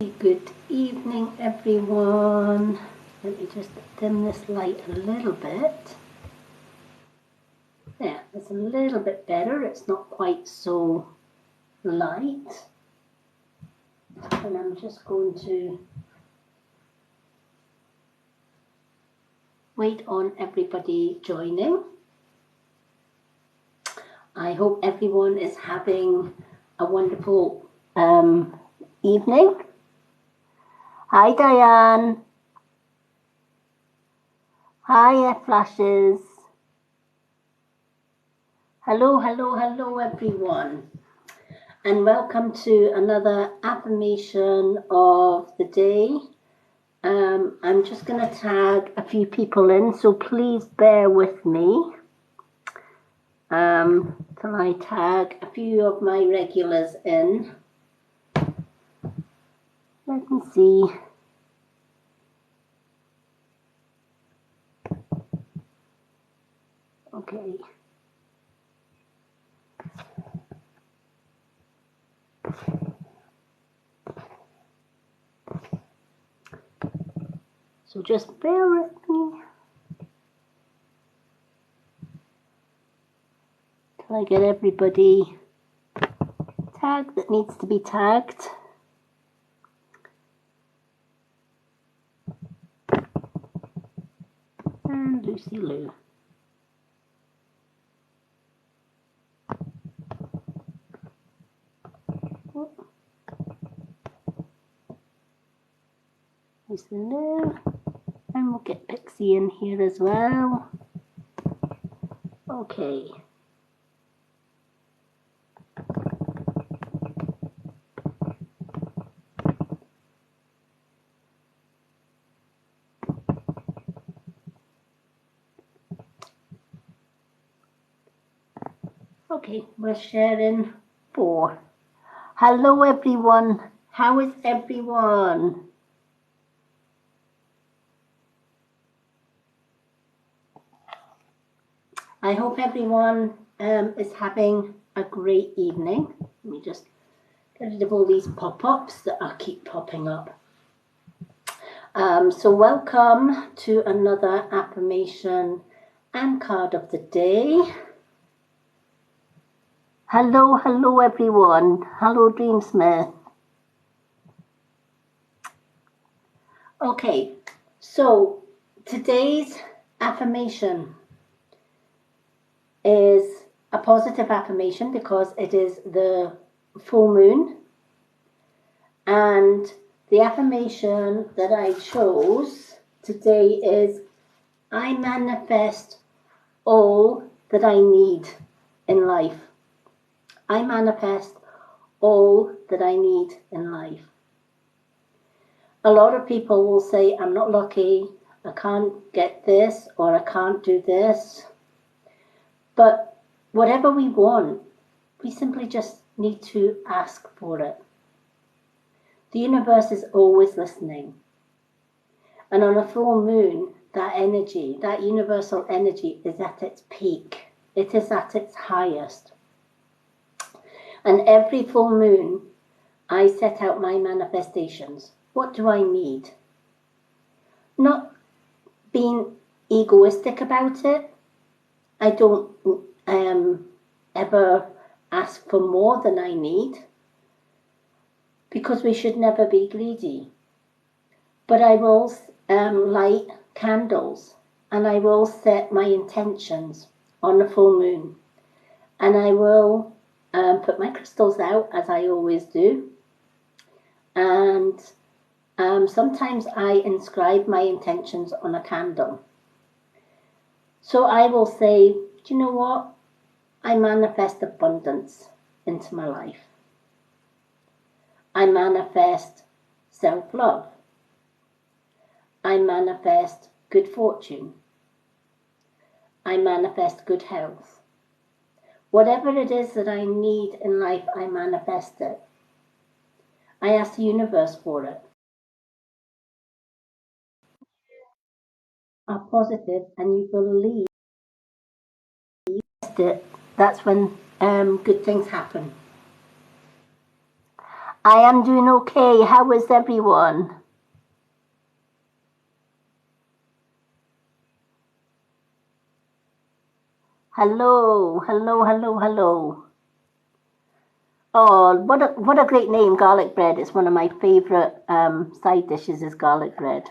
Good evening, everyone. Let me just dim this light a little bit. There, it's a little bit better. It's not quite so light. And I'm just going to wait on everybody joining. I hope everyone is having a wonderful evening. Hi, Diane. Hi, Flashes. Hello, everyone. And welcome to another affirmation of the day. I'm just going to tag a few people in, so please bear with me till I tag a few of my regulars in. Let me see. Okay. So just bear with me till I get everybody tagged that needs to be tagged. And Lucy Lou. Lucy Lou. And we'll get Pixie in here as well. Okay. Okay, we're sharing 4. Hello everyone. How is everyone? I hope everyone is having a great evening. Let me just get rid of all these pop-ups that I keep popping up. So welcome to another affirmation and card of the day. Hello everyone. Hello Dreamsmith. Okay, so today's affirmation is a positive affirmation because it is the full moon, and the affirmation that I chose today is I manifest all that I need in life. I manifest all that I need in life. A lot of people will say, I'm not lucky, I can't get this, or I can't do this. But whatever we want, we simply just need to ask for it. The universe is always listening. And on a full moon, that energy, that universal energy is at its peak. It is at its highest. And every full moon, I set out my manifestations. What do I need? Not being egoistic about it. I don't ever ask for more than I need, because we should never be greedy. But I will light candles, and I will set my intentions on a full moon, and I will put my crystals out, as I always do, and sometimes I inscribe my intentions on a candle. So I will say, do you know what? I manifest abundance into my life. I manifest self-love. I manifest good fortune. I manifest good health. Whatever it is that I need in life, I manifest it. I ask the universe for it. Are positive and you believe it, that's when good things happen. I am doing okay. How is everyone? Hello, hello, hello, hello. Oh, what a great name, garlic bread. It's one of my favorite side dishes is garlic bread.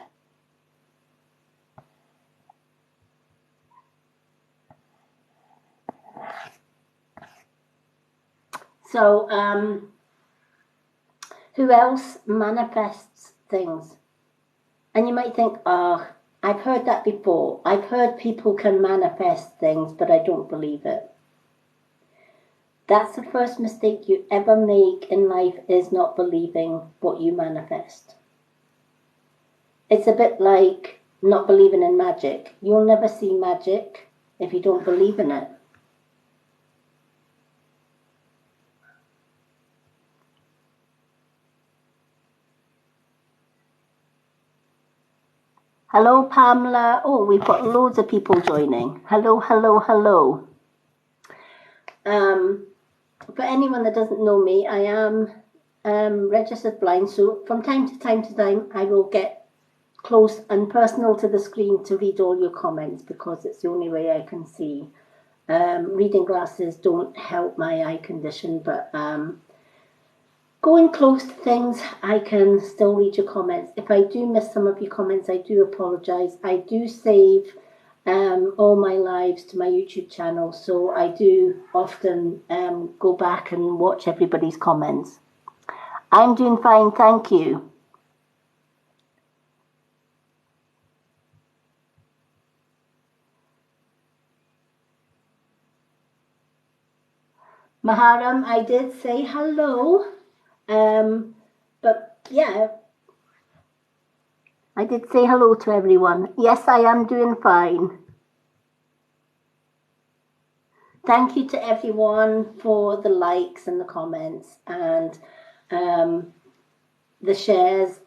So, who else manifests things? And you might think, oh, I've heard that before. I've heard people can manifest things, but I don't believe it. That's the first mistake you ever make in life, is not believing what you manifest. It's a bit like not believing in magic. You'll never see magic if you don't believe in it. Hello, Pamela. Oh, we've got loads of people joining. Hello, hello, hello. For anyone that doesn't know me, I am registered blind, so from time to time, I will get close and personal to the screen to read all your comments, because it's the only way I can see. Reading glasses don't help my eye condition, but going close to things, I can still read your comments. If I do miss some of your comments, I do apologise. I do save all my lives to my YouTube channel, so I do often go back and watch everybody's comments. I'm doing fine, thank you. Maharam, I did say hello, but yeah, I did say hello to everyone. Yes, I am doing fine. Thank you to everyone for the likes and the comments and the shares.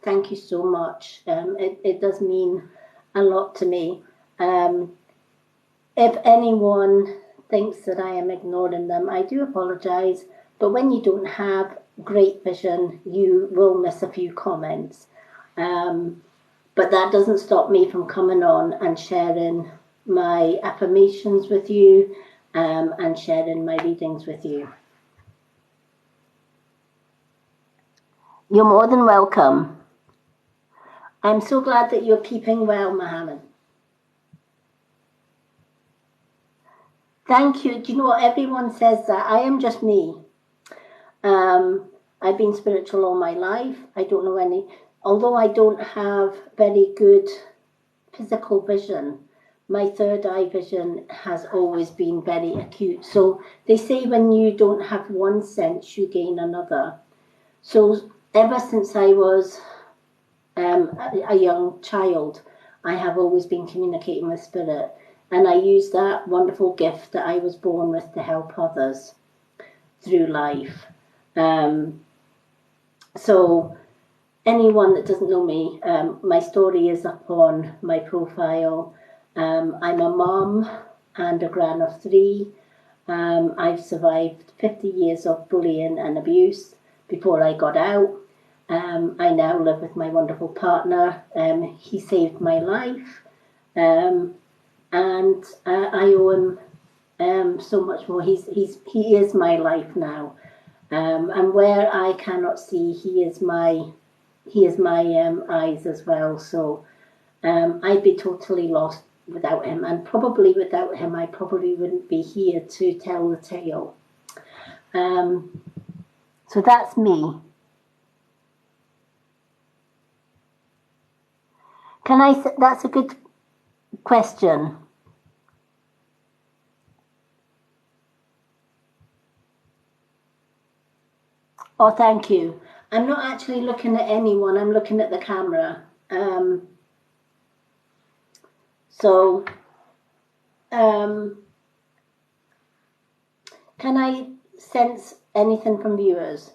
Thank you so much. It does mean a lot to me. If anyone thinks that I am ignoring them, I do apologise. But when you don't have great vision, you will miss a few comments. But that doesn't stop me from coming on and sharing my affirmations with you and sharing my readings with you. You're more than welcome. I'm so glad that you're keeping well, Mohammed. Thank you. Do you know what? Everyone says that. I am just me. I've been spiritual all my life. I don't know any, although I don't have very good physical vision, my third eye vision has always been very acute. So they say when you don't have one sense, you gain another. So ever since I was a young child, I have always been communicating with spirit, and I use that wonderful gift that I was born with to help others through life. So anyone that doesn't know me, my story is up on my profile. I'm a mum and a gran of 3. I've survived 50 years of bullying and abuse before I got out. I now live with my wonderful partner. He saved my life, and I owe him so much more. He is my life now, and where I cannot see, he is my eyes as well. So I'd be totally lost without him, and probably without him, I probably wouldn't be here to tell the tale. So that's me. That's a good question. Oh, thank you. I'm not actually looking at anyone, I'm looking at the camera. So, can I sense anything from viewers?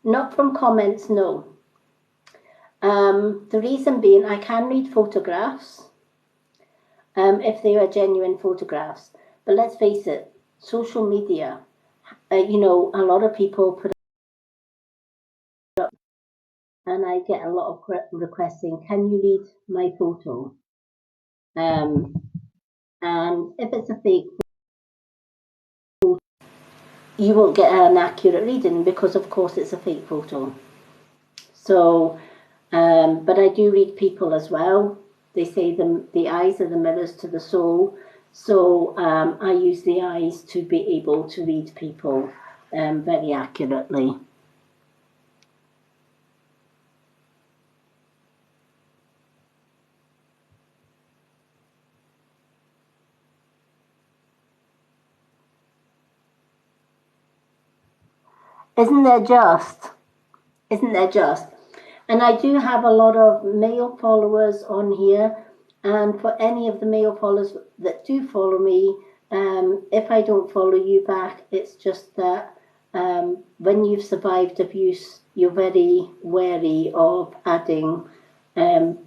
Not from comments, no. The reason being, I can read photographs if they are genuine photographs. But let's face it, social media, a lot of people put and I get a lot of requests saying, "Can you read my photo?" Um, and if it's a fake, you won't get an accurate reading because, of course, it's a fake photo. So, but I do read people as well. They say the eyes are the mirrors to the soul. So I use the eyes to be able to read people very accurately. Isn't there just? Isn't there just? And I do have a lot of male followers on here. And for any of the male followers that do follow me, if I don't follow you back, it's just that when you've survived abuse, you're very wary of adding men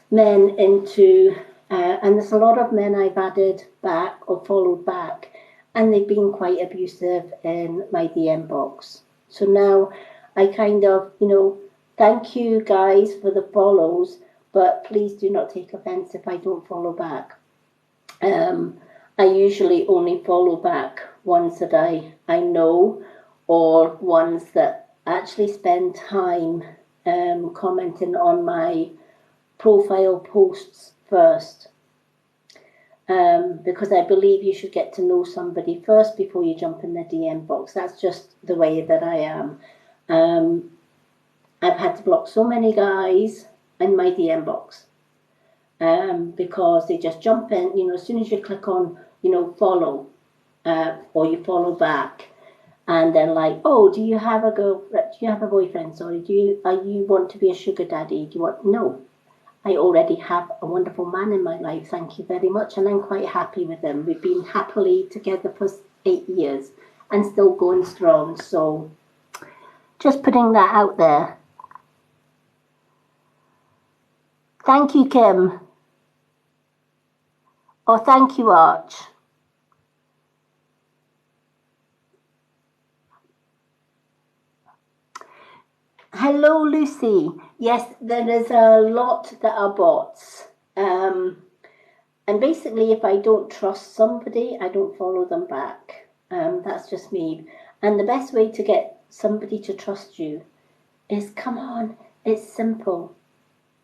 into, and there's a lot of men I've added back or followed back, and they've been quite abusive in my DM box. So now I kind of, thank you guys for the follows, but please do not take offense if I don't follow back. I usually only follow back ones that I know, or ones that actually spend time commenting on my profile posts first. Because I believe you should get to know somebody first before you jump in their DM box. That's just the way that I am. I've had to block so many guys in my DM box because they just jump in, as soon as you click on, follow or you follow back, and then like, oh, do you have a girlfriend? Do you have a boyfriend? Sorry, do you want to be a sugar daddy? Do you want? No, I already have a wonderful man in my life, thank you very much, and I'm quite happy with him. We've been happily together for 8 years and still going strong, so just putting that out there. Thank you, Kim. Oh, thank you, Arch. Hello, Lucy. Yes, there is a lot that are bots. And basically, if I don't trust somebody, I don't follow them back. That's just me. And the best way to get somebody to trust you is, come on, it's simple.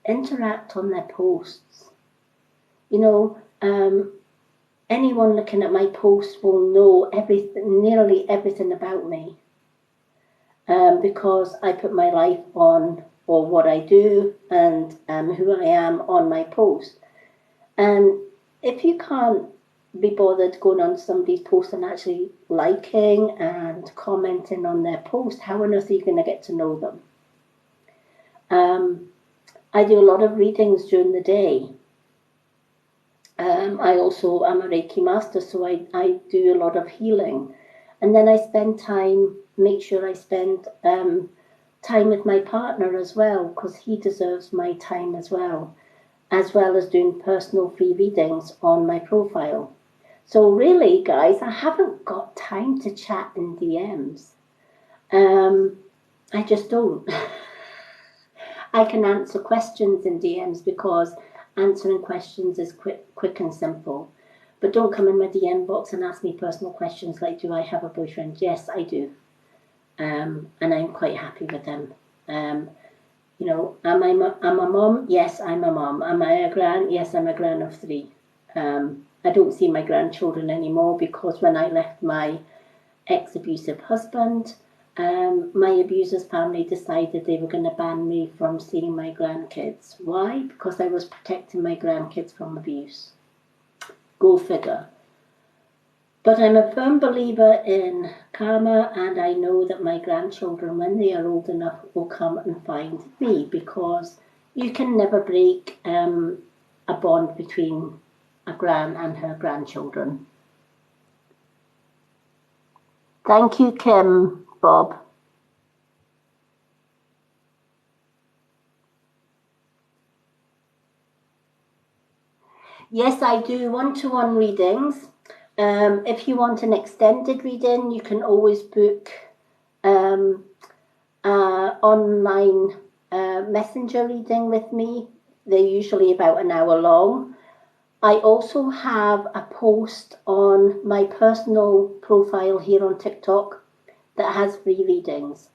Interact on their posts. Anyone looking at my posts will know nearly everything about me. Because I put my life on, or what I do, and who I am on my post. And if you can't be bothered going on somebody's post and actually liking and commenting on their post, how on earth are you going to get to know them? I do a lot of readings during the day. I also am a Reiki master, so I do a lot of healing. And then I make sure I spend time with my partner as well, because he deserves my time as well as doing personal free readings on my profile. So really, guys, I haven't got time to chat in DMs. I just don't. I can answer questions in DMs because answering questions is quick and simple. But don't come in my DM box and ask me personal questions like, do I have a boyfriend? Yes, I do. And I'm quite happy with them. Am I a mom? Yes, I'm a mom. Am I a gran? Yes, I'm a gran of 3. I don't see my grandchildren anymore because when I left my ex-abusive husband, my abuser's family decided they were going to ban me from seeing my grandkids. Why? Because I was protecting my grandkids from abuse. Go figure. But I'm a firm believer in karma, and I know that my grandchildren, when they are old enough, will come and find me, because you can never break a bond between a gran and her grandchildren. Thank you, Kim, Bob. Yes, I do one-to-one readings. If you want an extended reading, you can always book online messenger reading with me. They're usually about an hour long. I also have a post on my personal profile here on TikTok that has free readings.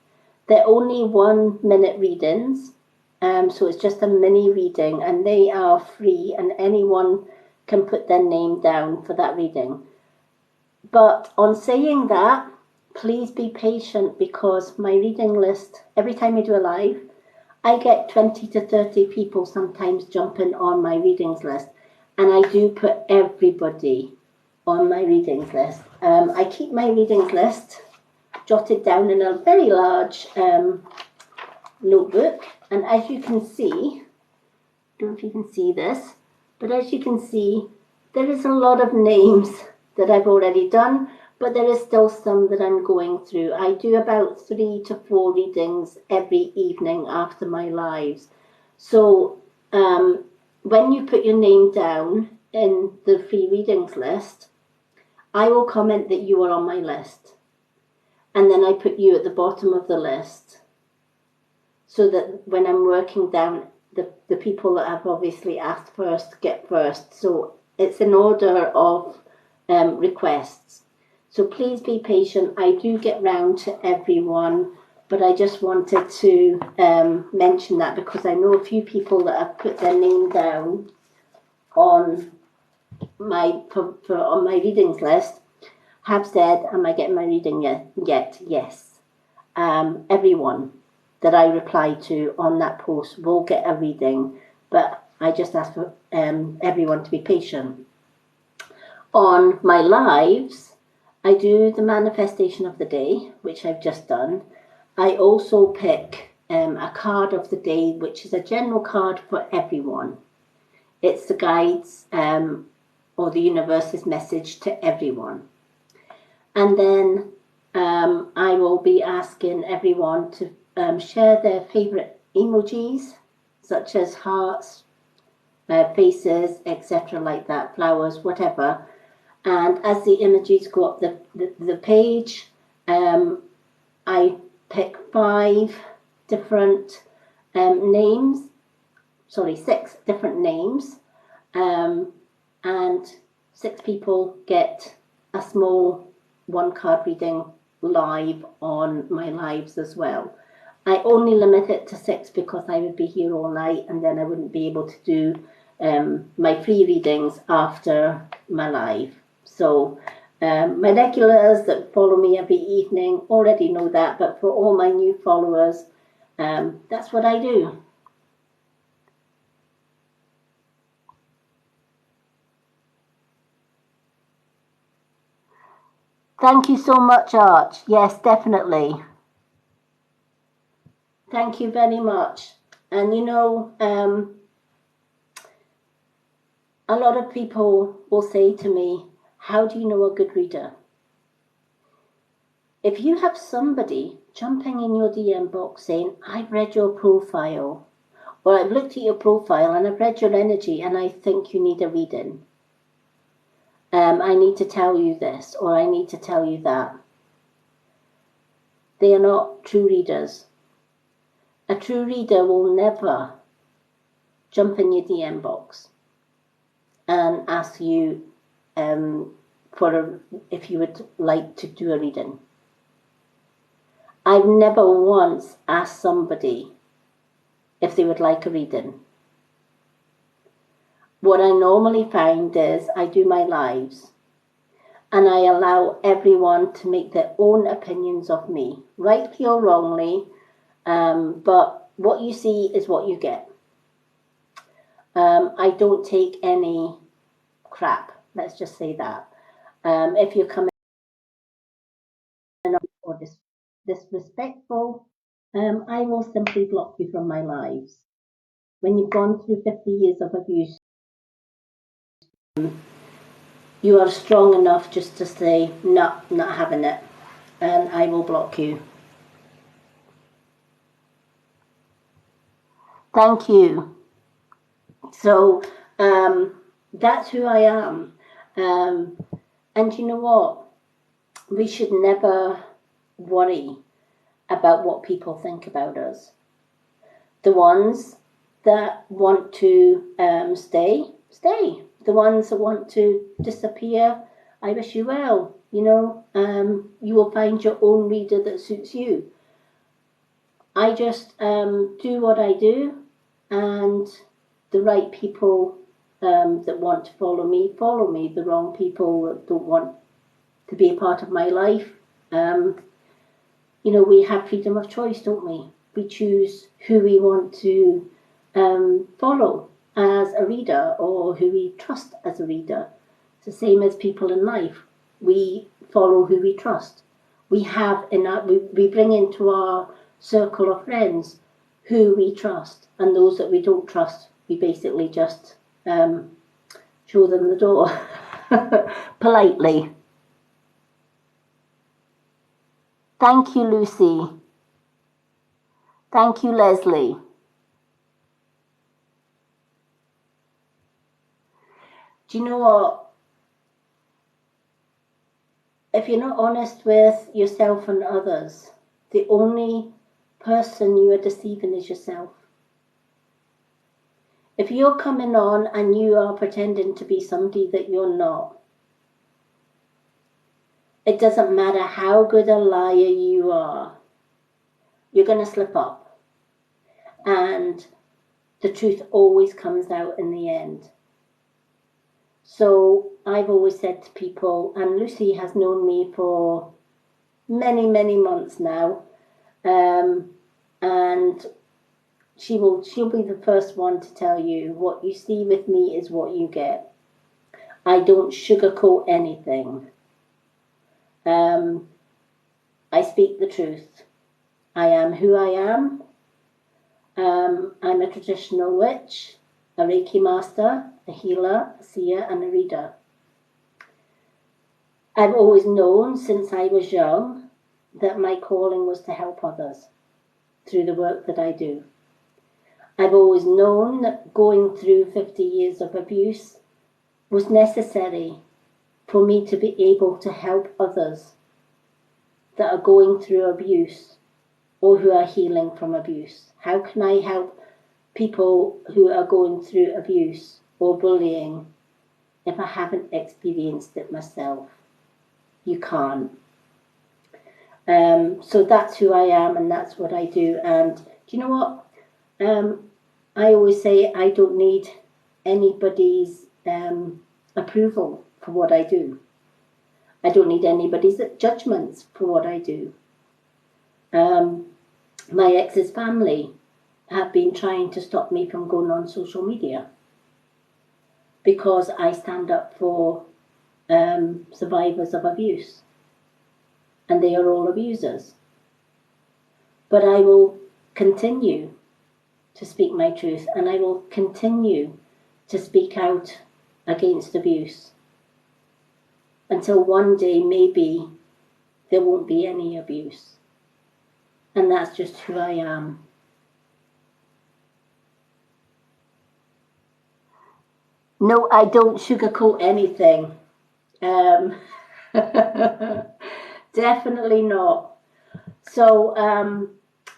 They're only 1 minute readings, so it's just a mini reading, and they are free, and anyone can put their name down for that reading. But on saying that, please be patient, because my reading list, every time I do a live, I get 20 to 30 people sometimes jumping on my readings list, and I do put everybody on my readings list. I keep my readings list jotted down in a very large notebook, and as you can see, I don't know if you can see this, but as you can see, there is a lot of names that I've already done, but there is still some that I'm going through. I do about 3 to 4 readings every evening after my lives. So when you put your name down in the free readings list, I will comment that you are on my list. And then I put you at the bottom of the list, so that when I'm working down, the people that have obviously asked first get first. So it's in order of requests. So please be patient. I do get round to everyone, but I just wanted to mention that, because I know a few people that have put their name down on my on my readings list have said, am I getting my reading yet? Yes. Everyone that I reply to on that post will get a reading, but I just ask for everyone to be patient. On my lives, I do the manifestation of the day, which I've just done. I also pick a card of the day, which is a general card for everyone. It's the guides or the universe's message to everyone. And then I will be asking everyone to share their favourite emojis, such as hearts, faces, etc., like that, flowers, whatever. And as the images go up the page, I pick 5 different names, 6 different names, and 6 people get a small 1-card reading live on my lives as well. I only limit it to 6 because I would be here all night, and then I wouldn't be able to do my free readings after my live. So my regulars that follow me every evening already know that, but for all my new followers, that's what I do. Thank you so much, Arch. Yes, definitely. Thank you very much. And you know, a lot of people will say to me, how do you know a good reader? If you have somebody jumping in your DM box saying, I've read your profile, or I've looked at your profile and I've read your energy and I think you need a reading, I need to tell you this, or I need to tell you that, they are not true readers. A true reader will never jump in your DM box and ask you if you would like to do a reading. I've never once asked somebody if they would like a reading. What I normally find is I do my lives and I allow everyone to make their own opinions of me, rightly or wrongly, but what you see is what you get. I don't take any crap, let's just say that. If you're coming or disrespectful, I will simply block you from my lives. When you've gone through 50 years of abuse, you are strong enough just to say, no, not having it, and I will block you. Thank you. So that's who I am. And you know what? We should never worry about what people think about us. The ones that want to stay, stay. The ones that want to disappear, I wish you well. You know, you will find your own reader that suits you. I just do what I do, and the right people that want to follow me, follow me. The wrong people that don't want to be a part of my life, you know, we have freedom of choice, don't we? We choose who we want to follow as a reader, or who we trust as a reader. It's the same as people in life. We follow who we trust. We have we bring into our circle of friends who we trust, and those that we don't trust, we basically just show them the door politely. Thank you, Lucy. Thank you, Leslie. Do you know what? If you're not honest with yourself and others, the only person you are deceiving is yourself. If you're coming on and you are pretending to be somebody that you're not, it doesn't matter how good a liar you are, you're going to slip up. And the truth always comes out in the end. So I've always said to people, and Lucy has known me for many, many months now, and she'll be the first one to tell you, what you see with me is what you get. I don't sugarcoat anything. I speak the truth. I am who I am. I'm a traditional witch, a Reiki master, a healer, a seer, and a reader. I've always known since I was young that my calling was to help others through the work that I do. I've always known that going through 50 years of abuse was necessary for me to be able to help others that are going through abuse or who are healing from abuse. How can I help people who are going through abuse or bullying if I haven't experienced it myself? You can't. So that's who I am, and that's what I do. And do you know what? I always say I don't need anybody's approval for what I do. I don't need anybody's judgments for what I do. My ex's family have been trying to stop me from going on social media because I stand up for survivors of abuse, and they are all abusers. But I will continue to speak my truth, and I will continue to speak out against abuse until one day maybe there won't be any abuse. And that's just who I am. No, I don't sugarcoat anything. Definitely not. So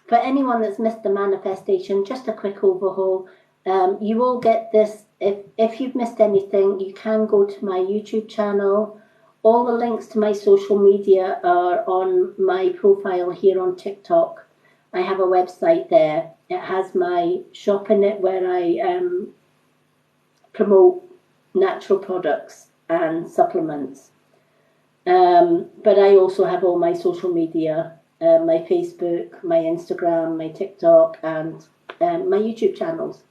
for anyone that's missed the manifestation, just a quick overhaul. You will get this. If you've missed anything, you can go to my YouTube channel. All the links to my social media are on my profile here on TikTok. I have a website there. It has my shop in it where I promote natural products and supplements. But I also have all my social media, my Facebook, my Instagram, my TikTok, and my YouTube channels.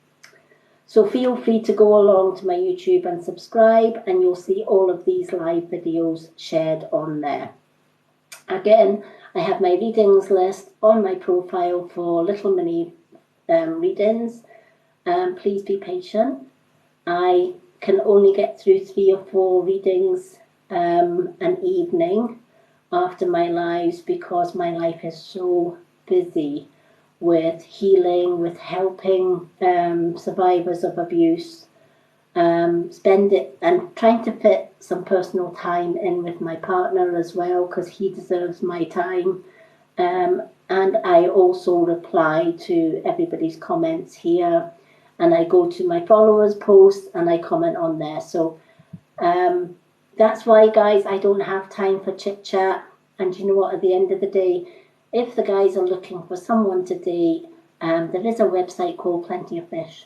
So feel free to go along to my YouTube and subscribe, and you'll see all of these live videos shared on there. Again, I have my readings list on my profile for little mini readings. Please be patient. I can only get through 3 or 4 readings an evening after my lives because my life is so busy with healing, with helping survivors of abuse, spend it and trying to fit some personal time in with my partner as well, because he deserves my time. And I also reply to everybody's comments here, and I go to my followers' posts and I comment on there. So that's why, guys, I don't have time for chit chat. And you know what? At the end of the day, if the guys are looking for someone to date, there is a website called Plenty of Fish,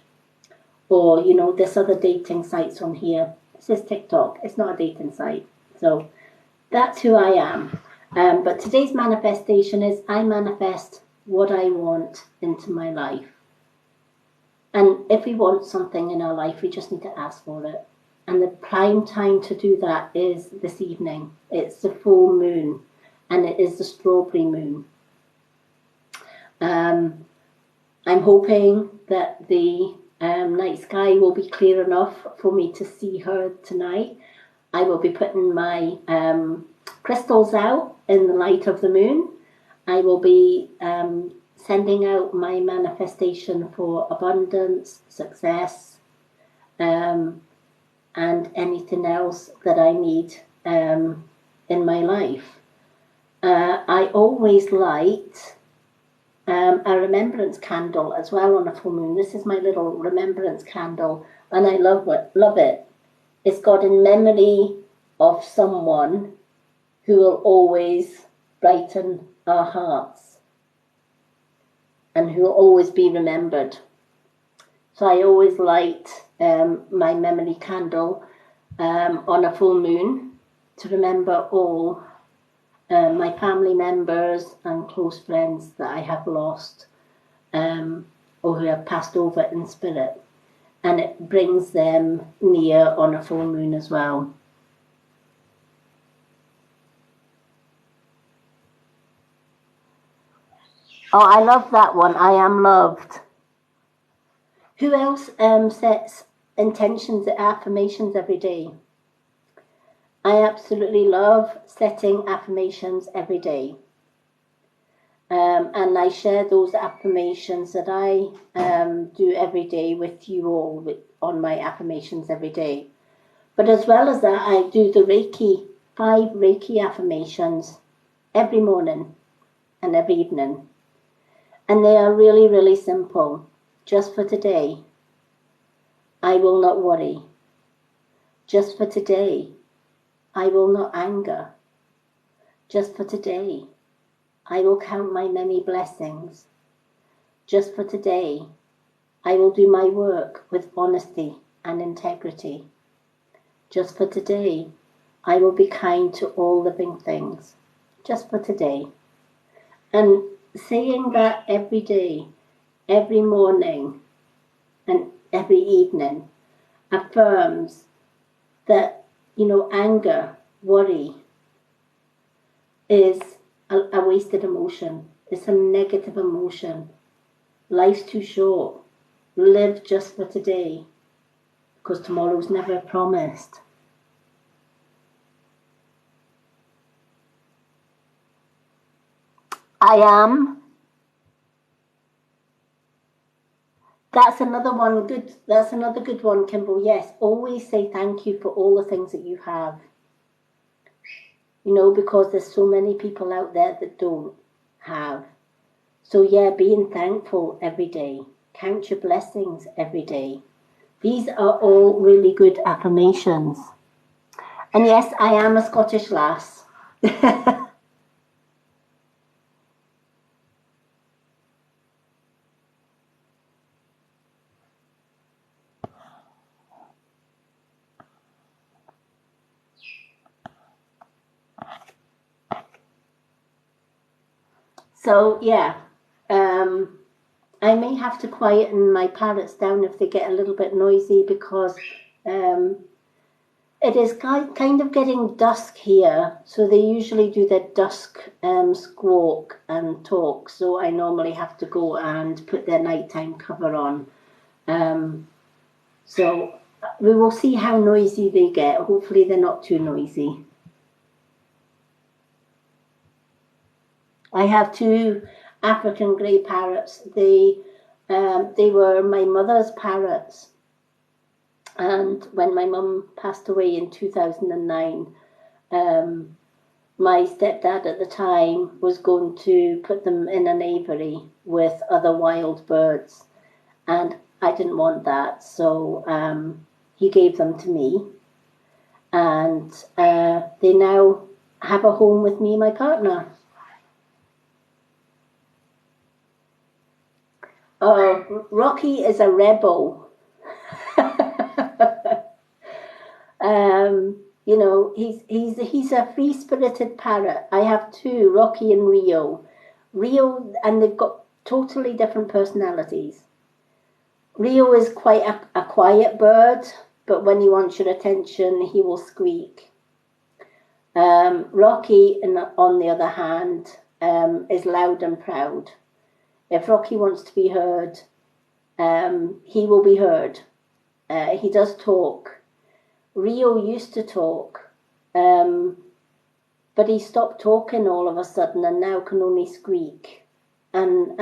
or you know, there's other dating sites on here. This is TikTok. It's not a dating site. So that's who I am. But today's manifestation is I manifest what I want into my life. And if we want something in our life, we just need to ask for it. And the prime time to do that is this evening. It's the full moon, and it is the strawberry moon. I'm hoping that the night sky will be clear enough for me to see her tonight. I will be putting my crystals out in the light of the moon. I will be sending out my manifestation for abundance, success, and anything else that I need in my life. I always light a remembrance candle as well on a full moon. This is my little remembrance candle, and I love it. It's got in memory of someone who will always brighten our hearts and who will always be remembered. So I always light my memory candle on a full moon to remember all my family members and close friends that I have lost or who have passed over in spirit. And it brings them near on a full moon as well. Oh, I love that one. I am loved. Who else sets intentions, affirmations every day? I absolutely love setting affirmations every day. And I share those affirmations that I do every day with you all on my affirmations every day. But as well as that, I do the 5 Reiki affirmations every morning and every evening. And they are really, really simple. Just for today, I will not worry. Just for today, I will not anger. Just for today, I will count my many blessings. Just for today, I will do my work with honesty and integrity. Just for today, I will be kind to all living things. Just for today. And saying that every day, every morning, and every evening affirms that, you know, anger, worry is a wasted emotion. It's a negative emotion. Life's too short. Live just for today, because tomorrow's never promised. I am. That's another one good. That's another good one, Kimball. Yes, always say thank you for all the things that you have. You know, because there's so many people out there that don't have. So yeah, being thankful every day. Count your blessings every day. These are all really good affirmations. And yes, I am a Scottish lass. So yeah, I may have to quieten my parrots down if they get a little bit noisy, because it is kind of getting dusk here, so they usually do their dusk squawk and talk, so I normally have to go and put their nighttime cover on. So we will see how noisy they get. Hopefully they're not too noisy. I have 2 African grey parrots. They were my mother's parrots. And when my mum passed away in 2009, my stepdad at the time was going to put them in an aviary with other wild birds, and I didn't want that, so he gave them to me, and they now have a home with me and my partner. Rocky is a rebel. You know, he's a free-spirited parrot. I have two, Rocky and Rio. And they've got totally different personalities. Rio is quite a quiet bird, but when he wants your attention, he will squeak. Rocky, on the other hand, is loud and proud. If Rocky wants to be heard, he will be heard. He does talk. Rio used to talk, but he stopped talking all of a sudden and now can only squeak. And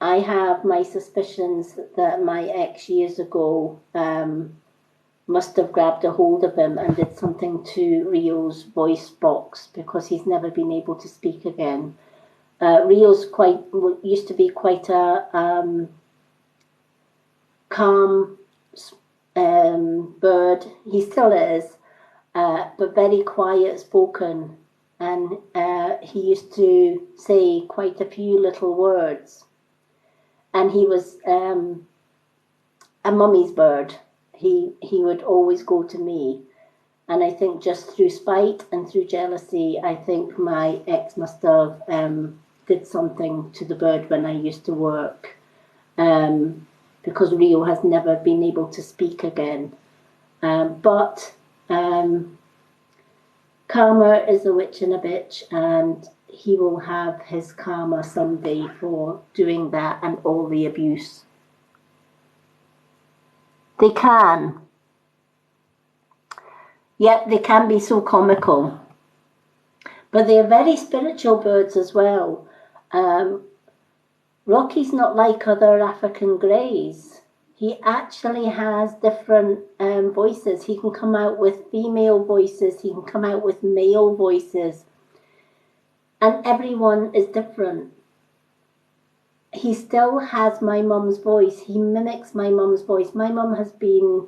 I have my suspicions that my ex years ago must have grabbed a hold of him and did something to Rio's voice box, because he's never been able to speak again. Rio's used to be quite a calm bird. He still is, but very quiet spoken, and he used to say quite a few little words, and he was a mummy's bird. He would always go to me, and I think just through spite and through jealousy, I think my ex must have did something to the bird when I used to work, because Rio has never been able to speak again. But karma is a witch and a bitch, and he will have his karma someday for doing that and all the abuse. They can. Yet they can be so comical. But they are very spiritual birds as well. Rocky's not like other African greys. He actually has different voices. He can come out with female voices. He can come out with male voices. And everyone is different. He still has my mum's voice. He mimics my mum's voice. My mum has been...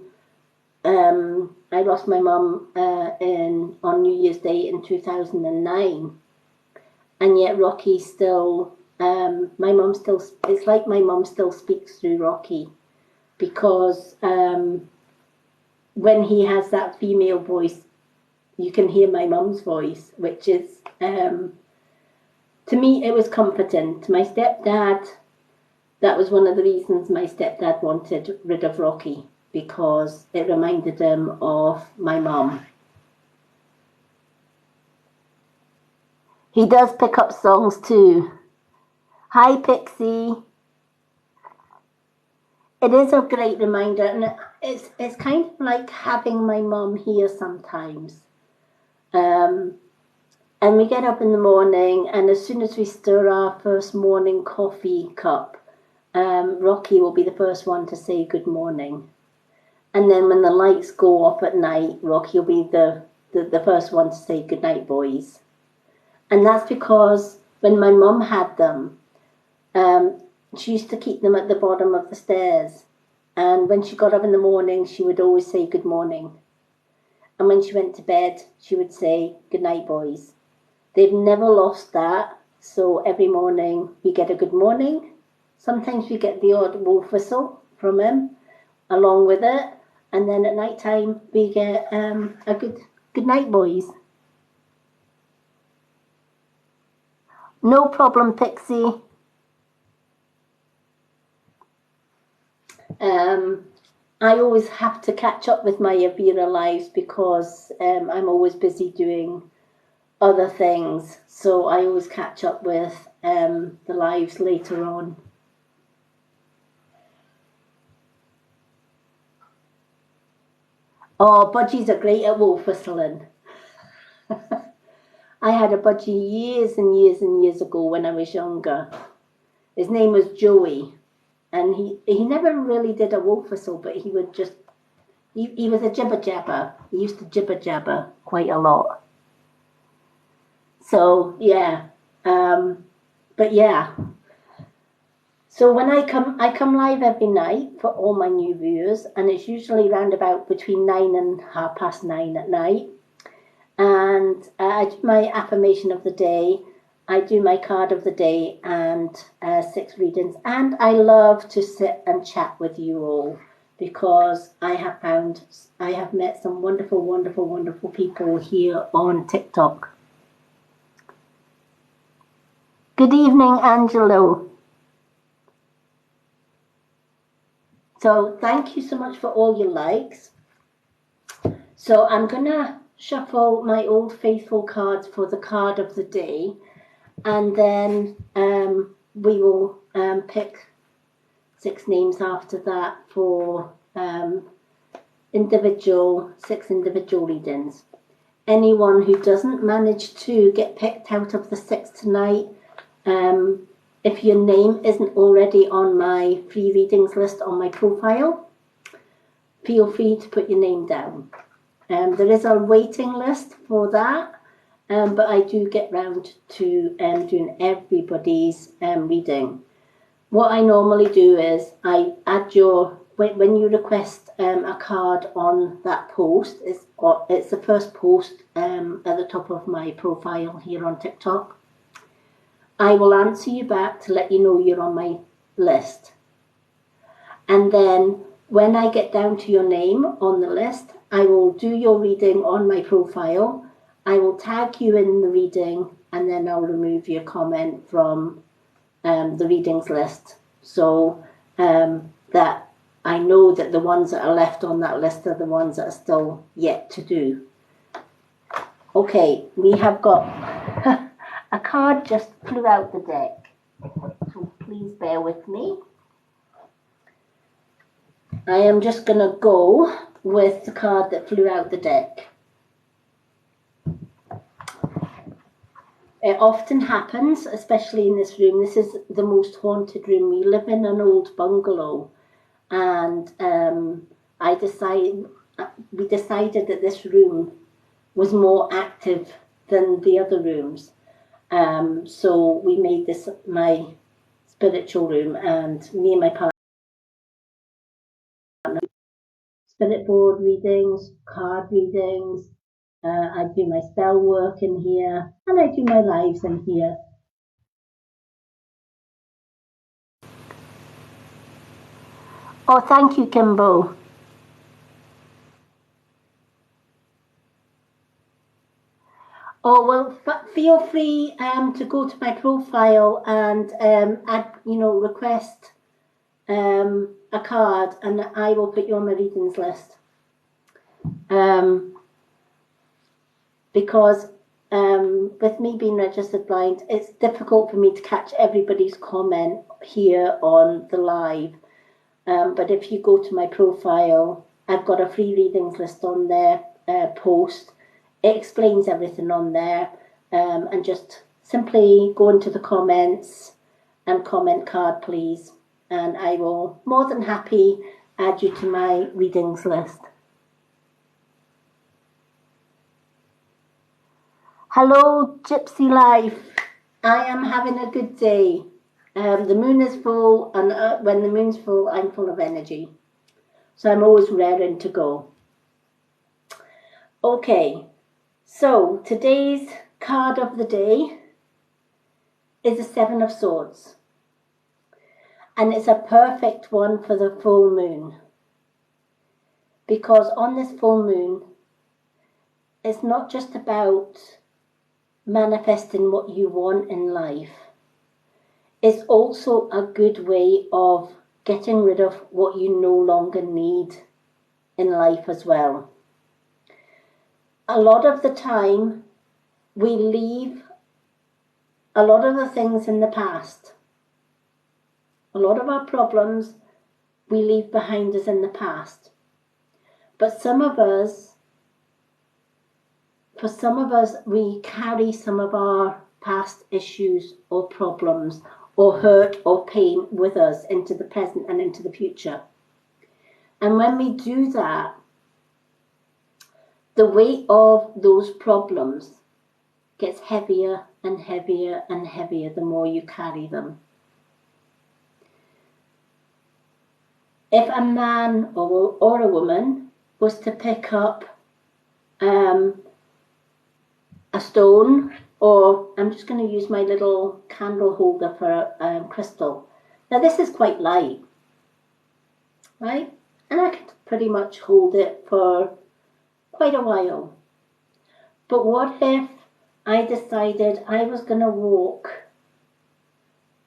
I lost my mum on New Year's Day in 2009. And yet Rocky still... it's like my mum still speaks through Rocky, because when he has that female voice, you can hear my mum's voice, which is, to me, it was comforting. To my stepdad, that was one of the reasons my stepdad wanted rid of Rocky, because it reminded him of my mum. He does pick up songs too. Hi, Pixie. It is a great reminder, and it's kind of like having my mum here sometimes. And we get up in the morning, and as soon as we stir our first morning coffee cup, Rocky will be the first one to say good morning. And then when the lights go off at night, Rocky will be the first one to say good night, boys. And that's because when my mum had them, she used to keep them at the bottom of the stairs, and when she got up in the morning, she would always say good morning, and when she went to bed, she would say good night, boys. They've never lost that, so every morning we get a good morning. Sometimes we get the odd wolf whistle from him along with it, and then at night time we get a good night, boys. No problem, Pixie. I always have to catch up with my Avira lives, because I'm always busy doing other things, so I always catch up with the lives later on. Oh, budgies are great at wolf whistling. I had a budgie years and years and years ago when I was younger. His name was Joey. And he never really did a wolf whistle, but he would just, he was a jibber jabber. He used to jibber jabber quite a lot. So yeah, but yeah. So when I come live every night for all my new viewers, and it's usually round about between 9 and 9:30 at night. And I do my affirmation of the day, I do my card of the day, and 6 readings. And I love to sit and chat with you all, because I have met some wonderful, wonderful, wonderful people here on TikTok. Good evening, Angelo. So thank you so much for all your likes. So I'm gonna shuffle my old faithful cards for the card of the day, and then we will pick 6 names after that for 6 individual readings. Anyone who doesn't manage to get picked out of the 6 tonight, if your name isn't already on my free readings list on my profile, feel free to put your name down. There is a waiting list for that, but I do get round to doing everybody's reading. What I normally do is I add when you request a card on that post, it's the first post at the top of my profile here on TikTok. I will answer you back to let you know you're on my list. And then when I get down to your name on the list, I will do your reading on my profile. I will tag you in the reading, and then I'll remove your comment from the readings list, so that I know that the ones that are left on that list are the ones that are still yet to do. Okay, we have got a card just flew out the deck, so please bear with me. I am just going to go with the card that flew out the deck. It often happens, especially in this room. This is the most haunted room. We live in an old bungalow, and we decided that this room was more active than the other rooms. So we made this my spiritual room, and me and my partner, spirit board readings, card readings. I do my spell work in here, and I do my lives in here. Oh, thank you, Kimbo. Oh, well, feel free to go to my profile and add, request a card, and I will put you on my readings list. Because with me being registered blind, it's difficult for me to catch everybody's comment here on the live. But if you go to my profile, I've got a free readings list on there, post. It explains everything on there, and just simply go into the comments and comment card, please, and I will more than happy add you to my readings list. Hello, Gypsy Life. I am having a good day. The moon is full, and when the moon's full, I'm full of energy. So I'm always raring to go. Okay, so today's card of the day is the 7 of Swords. And it's a perfect one for the full moon. Because on this full moon, it's not just about manifesting what you want in life. It's also a good way of getting rid of what you no longer need in life as well. A lot of the time, we leave a lot of the things in the past. A lot of our problems we leave behind us in the past. But for some of us, we carry some of our past issues or problems or hurt or pain with us into the present and into the future. And when we do that, the weight of those problems gets heavier and heavier and heavier the more you carry them. If a man or a woman was to pick up a stone, or I'm just going to use my little candle holder for crystal. Now this is quite light, right? And I could pretty much hold it for quite a while. But what if I decided I was going to walk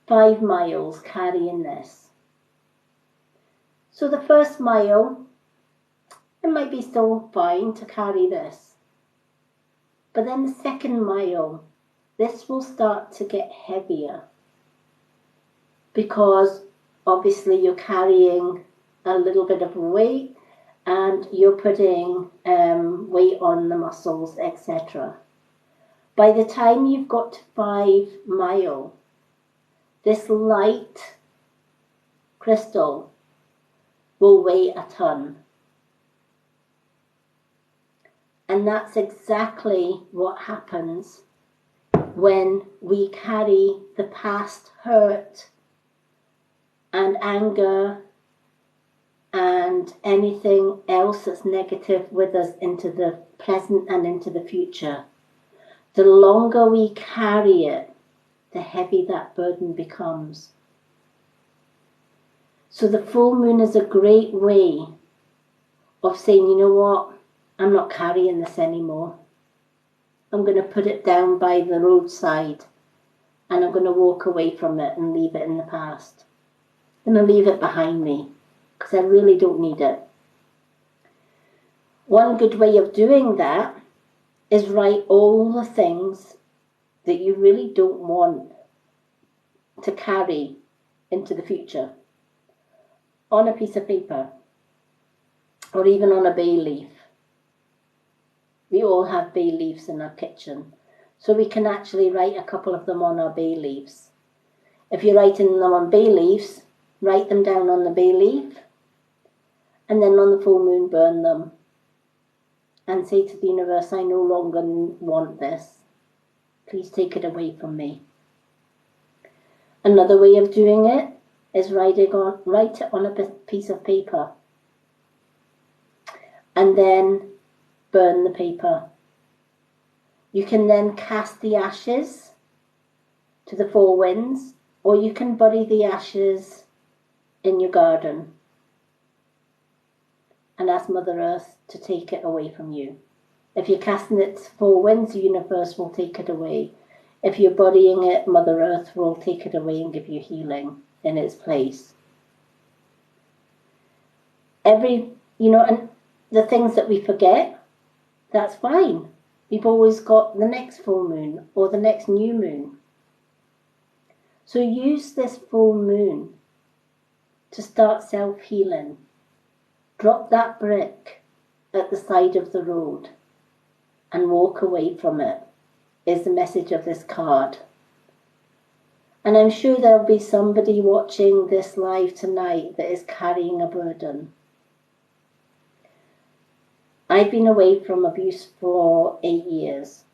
5 miles carrying this? So the first mile, it might be still fine to carry this. But then the second mile, this will start to get heavier, because obviously you're carrying a little bit of weight and you're putting weight on the muscles, etc. By the time you've got to 5 miles, this light crystal will weigh a ton. And that's exactly what happens when we carry the past hurt and anger and anything else that's negative with us into the present and into the future. The longer we carry it, the heavy that burden becomes. So the full moon is a great way of saying, you know what, I'm not carrying this anymore. I'm going to put it down by the roadside and I'm going to walk away from it and leave it in the past. I'm going to leave it behind me because I really don't need it. One good way of doing that is write all the things that you really don't want to carry into the future on a piece of paper or even on a bay leaf. We all have bay leaves in our kitchen, so we can actually write a couple of them on our bay leaves. If you're writing them on bay leaves, write them down on the bay leaf, and then on the full moon burn them and say to the universe, I no longer want this. Please take it away from me. Another way of doing it is write it on a piece of paper and then burn the paper. You can then cast the ashes to the 4 winds, or you can bury the ashes in your garden and ask Mother Earth to take it away from you. If you're casting it to 4 winds, the universe will take it away. If you're burying it, Mother Earth will take it away and give you healing in its place. And the things that we forget, that's fine. We've always got the next full moon or the next new moon. So use this full moon to start self-healing. Drop that brick at the side of the road and walk away from it, is the message of this card. And I'm sure there'll be somebody watching this live tonight that is carrying a burden. I've been away from abuse for 8 years,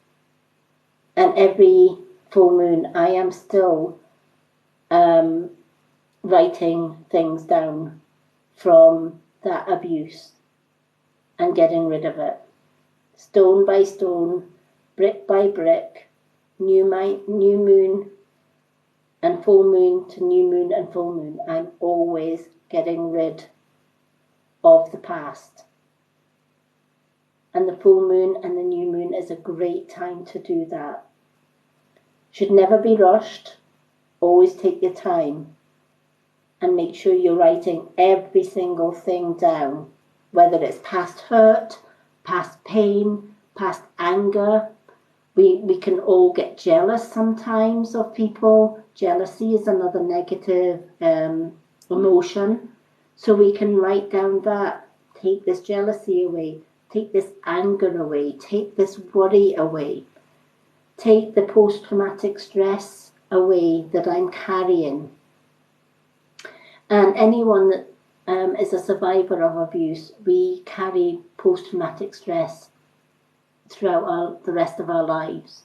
and every full moon I am still writing things down from that abuse and getting rid of it. Stone by stone, brick by brick, new moon and full moon to new moon and full moon. I'm always getting rid of the past. And the full moon and the new moon is a great time to do that. Should never be rushed. Always take your time and make sure you're writing every single thing down, whether it's past hurt, past pain, past anger. We can all get jealous sometimes of people. Jealousy is another negative emotion. So we can write down that. Take this jealousy away. Take this anger away. Take this worry away. Take the post-traumatic stress away that I'm carrying. And anyone that is a survivor of abuse, we carry post-traumatic stress throughout the rest of our lives.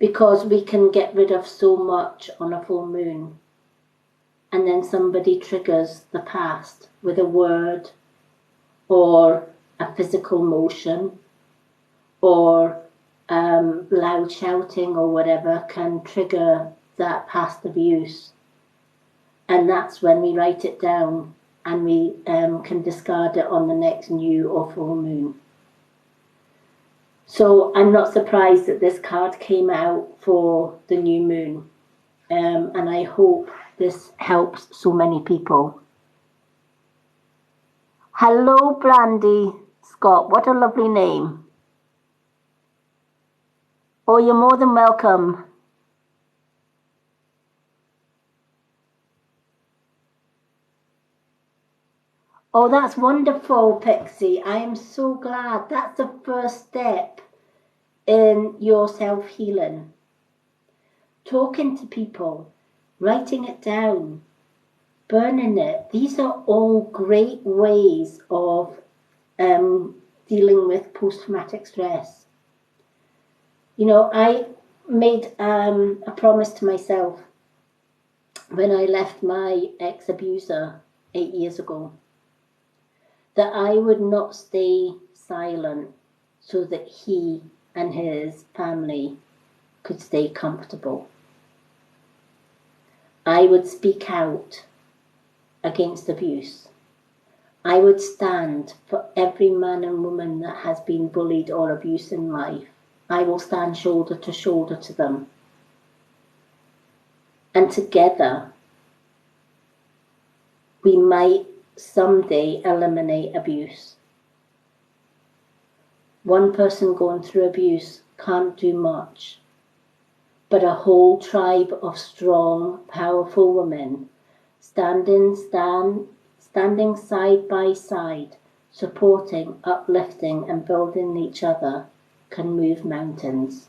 because we can get rid of so much on a full moon. And then somebody triggers the past with a word or a physical motion or loud shouting or whatever can trigger that past abuse. And that's when we write it down and we can discard it on the next new or full moon. So I'm not surprised that this card came out for the new moon. And I hope this helps so many people. Hello, Brandy Scott. What a lovely name. Oh, you're more than welcome. Oh, that's wonderful, Pixie. I am so glad. That's the first step in your self-healing. Talking to people, writing it down, burning it. These are all great ways of dealing with post-traumatic stress. You know, I made a promise to myself when I left my ex-abuser 8 years ago that I would not stay silent so that he and his family could stay comfortable. I would speak out against abuse. I would stand for every man and woman that has been bullied or abused in life. I will stand shoulder to shoulder to them. And together, we might someday eliminate abuse. One person going through abuse can't do much, but a whole tribe of strong, powerful women standing side by side, supporting, uplifting and building each other can move mountains.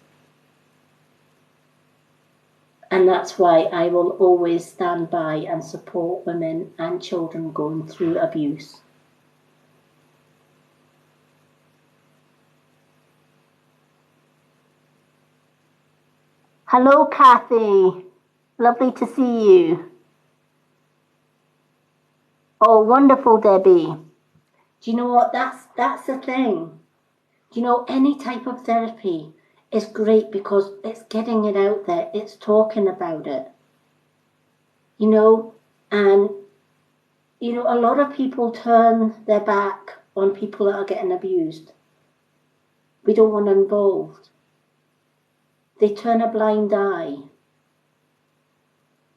And that's why I will always stand by and support women and children going through abuse. Hello, Kathy. Lovely to see you. Oh, wonderful, Debbie. Do you know what? That's the thing. Do you know, any type of therapy is great because it's getting it out there. It's talking about it. You know, and, you know, a lot of people turn their back on people that are getting abused. We don't want involved. They turn a blind eye.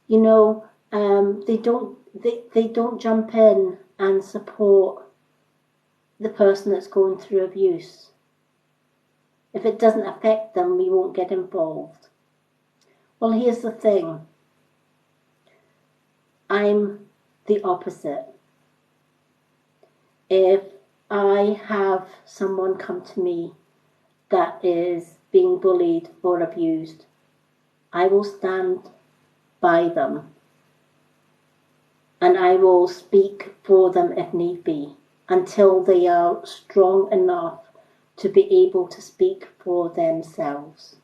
You know, they don't jump in and support the person that's going through abuse. If it doesn't affect them, we won't get involved. Well, here's the thing. I'm the opposite. If I have someone come to me that is being bullied or abused, I will stand by them and I will speak for them if need be until they are strong enough to be able to speak for themselves.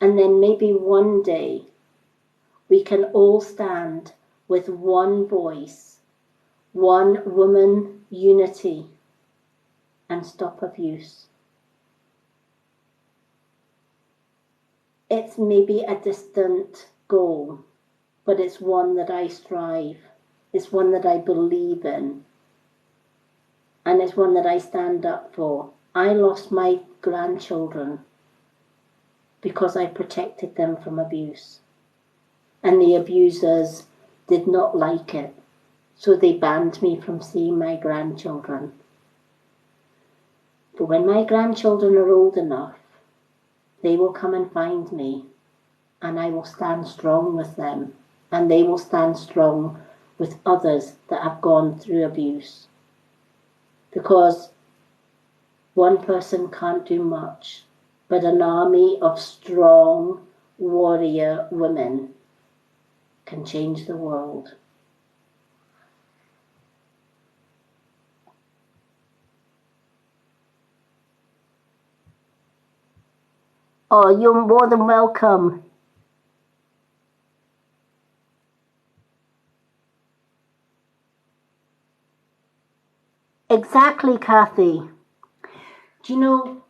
And then maybe one day we can all stand with one voice, one woman unity, and stop abuse. It's maybe a distant goal, but it's one that I strive. It's one that I believe in. And it's one that I stand up for. I lost my grandchildren because I protected them from abuse. And the abusers did not like it. So they banned me from seeing my grandchildren. But when my grandchildren are old enough, they will come and find me, and I will stand strong with them, and they will stand strong with others that have gone through abuse. Because one person can't do much, but an army of strong warrior women can change the world. Oh, you're more than welcome. Exactly, Kathy. Do you know,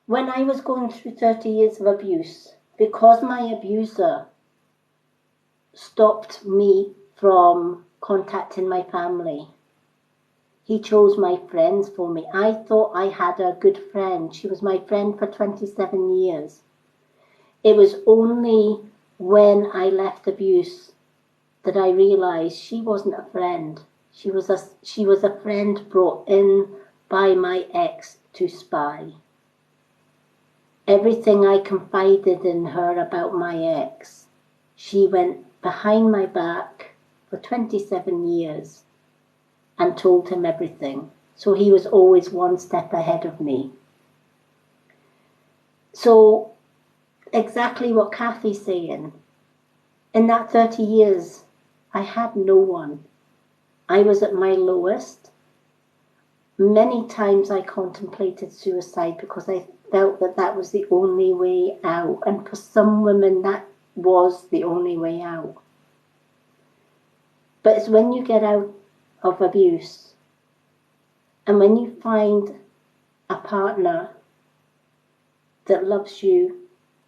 when I was going through 30 years of abuse, because my abuser stopped me from contacting my family, he chose my friends for me. I thought I had a good friend. She was my friend for 27 years. It was only when I left abuse that I realized she wasn't a friend. She was a friend brought in by my ex to spy. Everything I confided in her about my ex, she went behind my back for 27 years and told him everything. So he was always one step ahead of me. So exactly what Kathy's saying. In that 30 years, I had no one. I was at my lowest. Many times I contemplated suicide because I felt that that was the only way out. And for some women, that was the only way out. But it's when you get out of abuse and when you find a partner that loves you,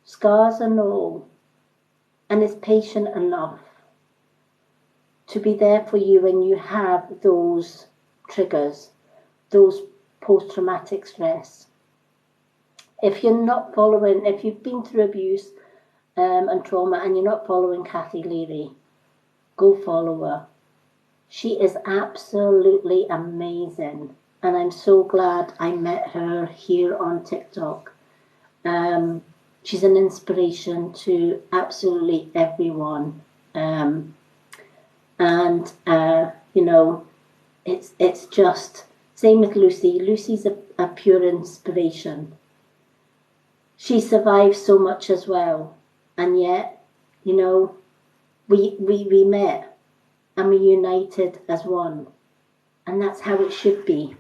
scars and all, and is patient enough to be there for you when you have those triggers, those post-traumatic stress. If you've been through abuse and trauma and you're not following Kathy Leary, go follow her. She is absolutely amazing. And I'm so glad I met her here on TikTok. She's an inspiration to absolutely everyone. It's just, same with Lucy. Lucy's a pure inspiration. She survived so much as well. And yet, we met and we united as one. And that's how it should be.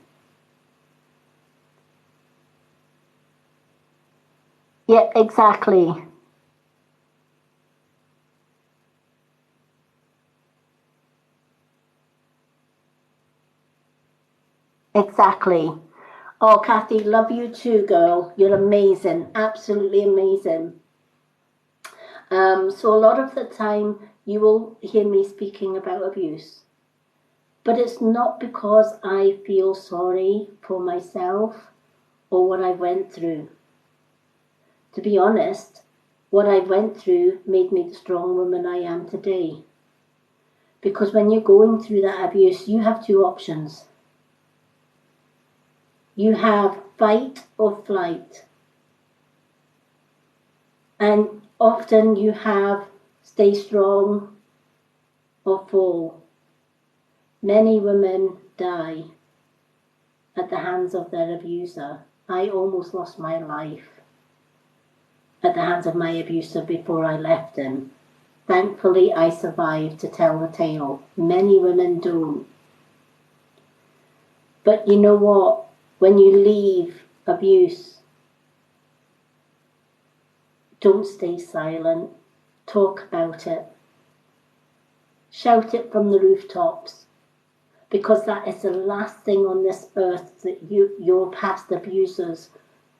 Yeah, exactly. Exactly. Oh, Kathy, love you too, girl. You're amazing. Absolutely amazing. So a lot of the time you will hear me speaking about abuse. But it's not because I feel sorry for myself or what I went through. To be honest, what I went through made me the strong woman I am today. Because when you're going through that abuse, you have two options. You have fight or flight. And often you have stay strong or fall. Many women die at the hands of their abuser. I almost lost my life at the hands of my abuser before I left him. Thankfully, I survived to tell the tale. Many women don't. But you know what? When you leave abuse, don't stay silent. Talk about it. Shout it from the rooftops. Because that is the last thing on this earth that your past abusers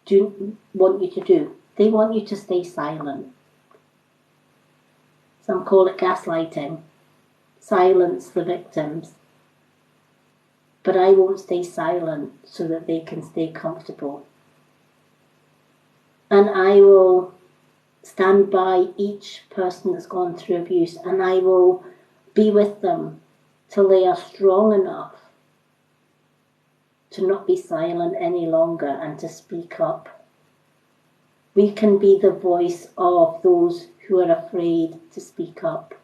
do want you to do. They want you to stay silent. Some call it gaslighting. Silence the victims. But I won't stay silent so that they can stay comfortable. And I will stand by each person that's gone through abuse, and I will be with them till they are strong enough to not be silent any longer and to speak up. We can be the voice of those who are afraid to speak up.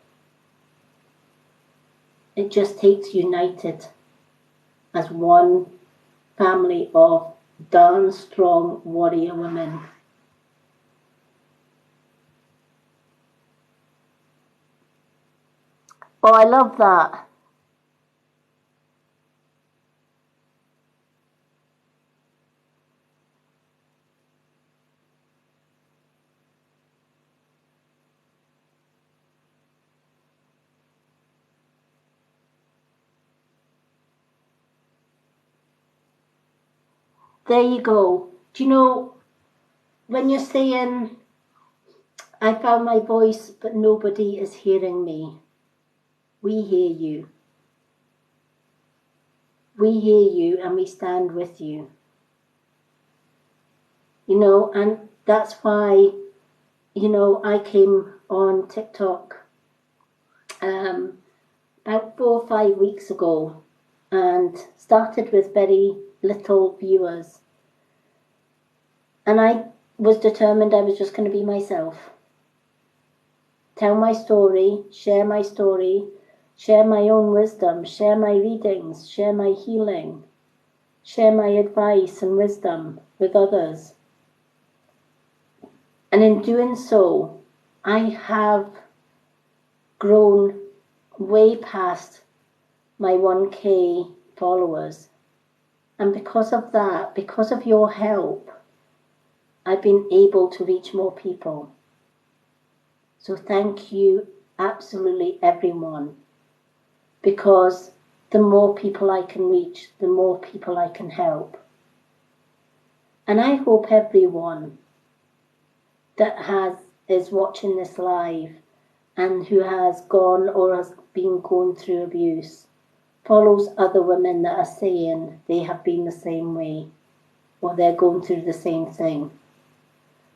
It just takes united as one family of darn strong warrior women. Oh, I love that. there you go. Do you know, when you're saying, I found my voice, but nobody is hearing me, we hear you. We hear you and we stand with you. You know, and that's why, you know, I came on TikTok about 4 or 5 weeks ago and started with very little viewers. And I was determined I was just going to be myself. Tell my story, share my own wisdom, share my readings, share my healing, share my advice and wisdom with others. And in doing so, I have grown way past my 1K followers. And because of that, because of your help, I've been able to reach more people. So thank you, absolutely everyone, because the more people I can reach, the more people I can help. And I hope everyone that is watching this live and who has gone or has been going through abuse follows other women that are saying they have been the same way or they're going through the same thing.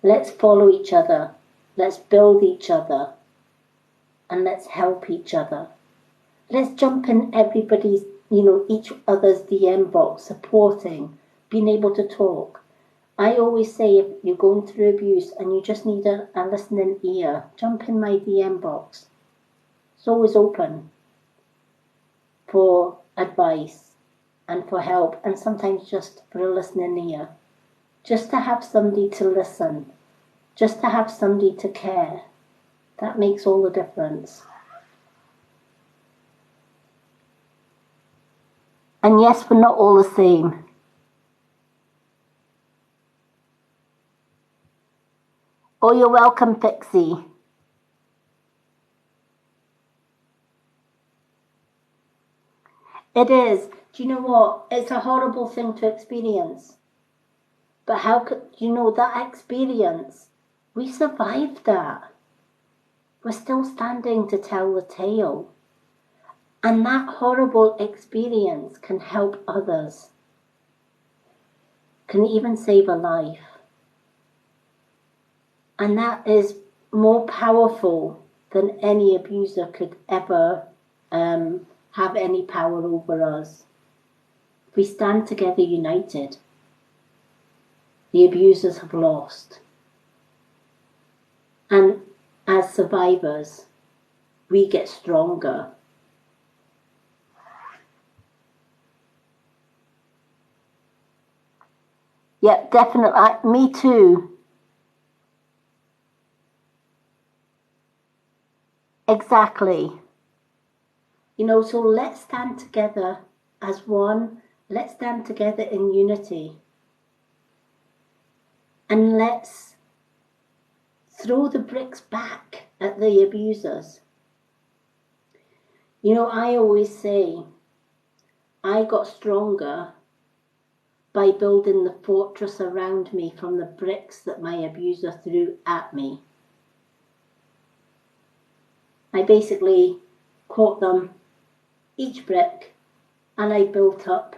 Let's follow each other, let's build each other, and let's help each other. Let's jump in everybody's, each other's DM box, supporting, being able to talk. I always say, if you're going through abuse and you just need a listening ear, jump in my DM box. It's always open for advice and for help, and sometimes just for a listening ear. Just to have somebody to listen, just to have somebody to care, that makes all the difference. And yes, we're not all the same. Oh, you're welcome, Pixie. It is. Do you know what? It's a horrible thing to experience. But how could, that experience, we survived that. We're still standing to tell the tale. And that horrible experience can help others, can even save a life. And that is more powerful than any abuser could ever have any power over us. We stand together united. The abusers have lost. And as survivors, we get stronger. Yep, definitely. Me too. Exactly. So let's stand together as one. Let's stand together in unity. And let's throw the bricks back at the abusers. I always say, I got stronger by building the fortress around me from the bricks that my abuser threw at me. I basically caught them, each brick, and I built up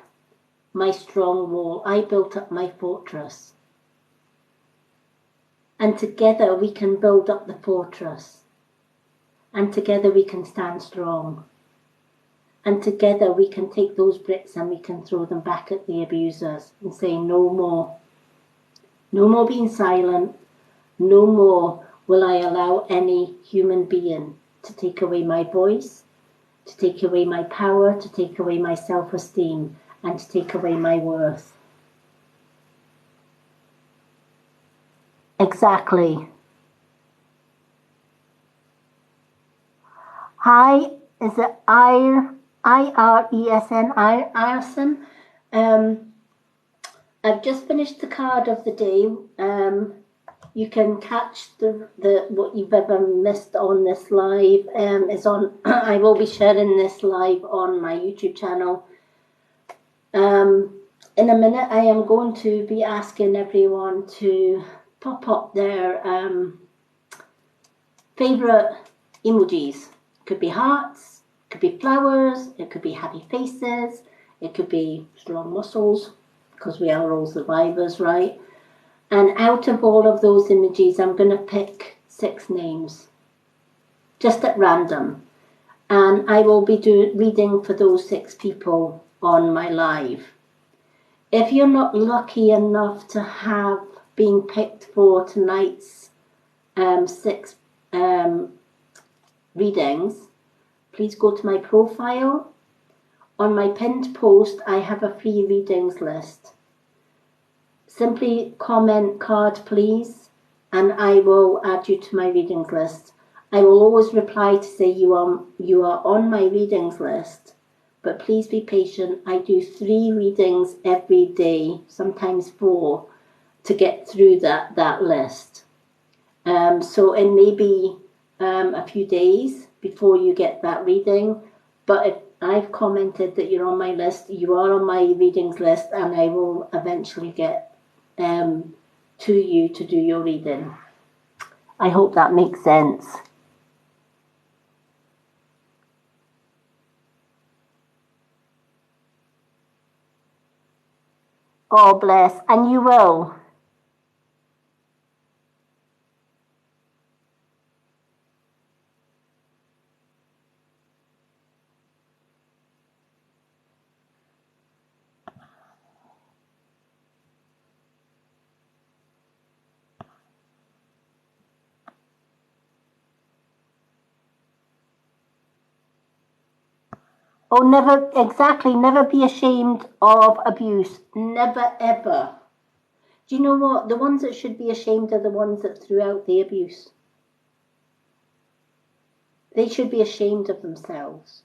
my strong wall. I built up my fortress. And together we can build up the fortress. And together we can stand strong. And together we can take those bricks and we can throw them back at the abusers and say no more. No more being silent. No more will I allow any human being to take away my voice, to take away my power, to take away my self-esteem, and to take away my worth. Exactly. Hi, is it IRESN, Iresen? I've just finished the card of the day. You can catch the what you've ever missed on this live. Is on. I will be sharing this live on my YouTube channel. In a minute, I am going to be asking everyone to pop up their favourite emojis. Could be hearts, could be flowers, it could be happy faces, it could be strong muscles, because we are all survivors, right? And out of all of those emojis, I'm going to pick 6 names, just at random. And I will be reading for those 6 people on my live. If you're not lucky enough to have been picked for tonight's 6 readings, please go to my profile. On my pinned post, I have a free readings list. Simply comment card, please, and I will add you to my readings list. I will always reply to say you are on my readings list, but please be patient. I do 3 readings every day, sometimes 4, to get through that list. So it may be a few days before you get that reading, but if I've commented that you're on my list, you are on my readings list, and I will eventually get to you to do your reading. I hope that makes sense. Oh, bless. And you will. Oh, never be ashamed of abuse. Never, ever. Do you know what? The ones that should be ashamed are the ones that threw out the abuse. They should be ashamed of themselves.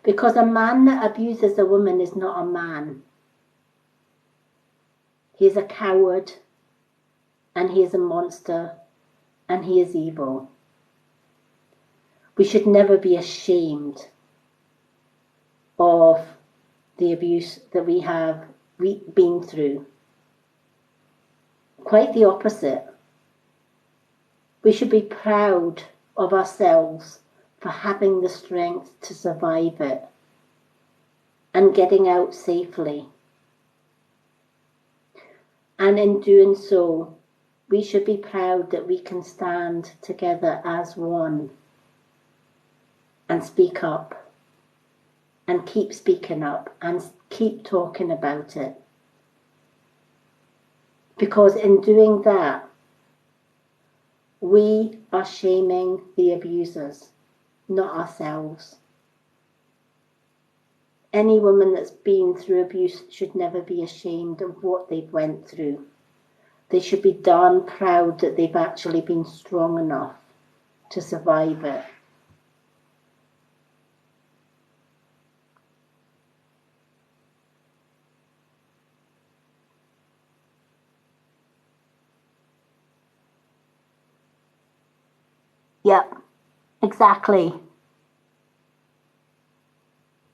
Because a man that abuses a woman is not a man. He is a coward, and he is a monster, and he is evil. We should never be ashamed of the abuse that we have been through. Quite the opposite. We should be proud of ourselves for having the strength to survive it and getting out safely. And in doing so, we should be proud that we can stand together as one and speak up and keep speaking up and keep talking about it. Because in doing that, we are shaming the abusers, not ourselves. Any woman that's been through abuse should never be ashamed of what they've went through. They should be darn proud that they've actually been strong enough to survive it. Yep, exactly.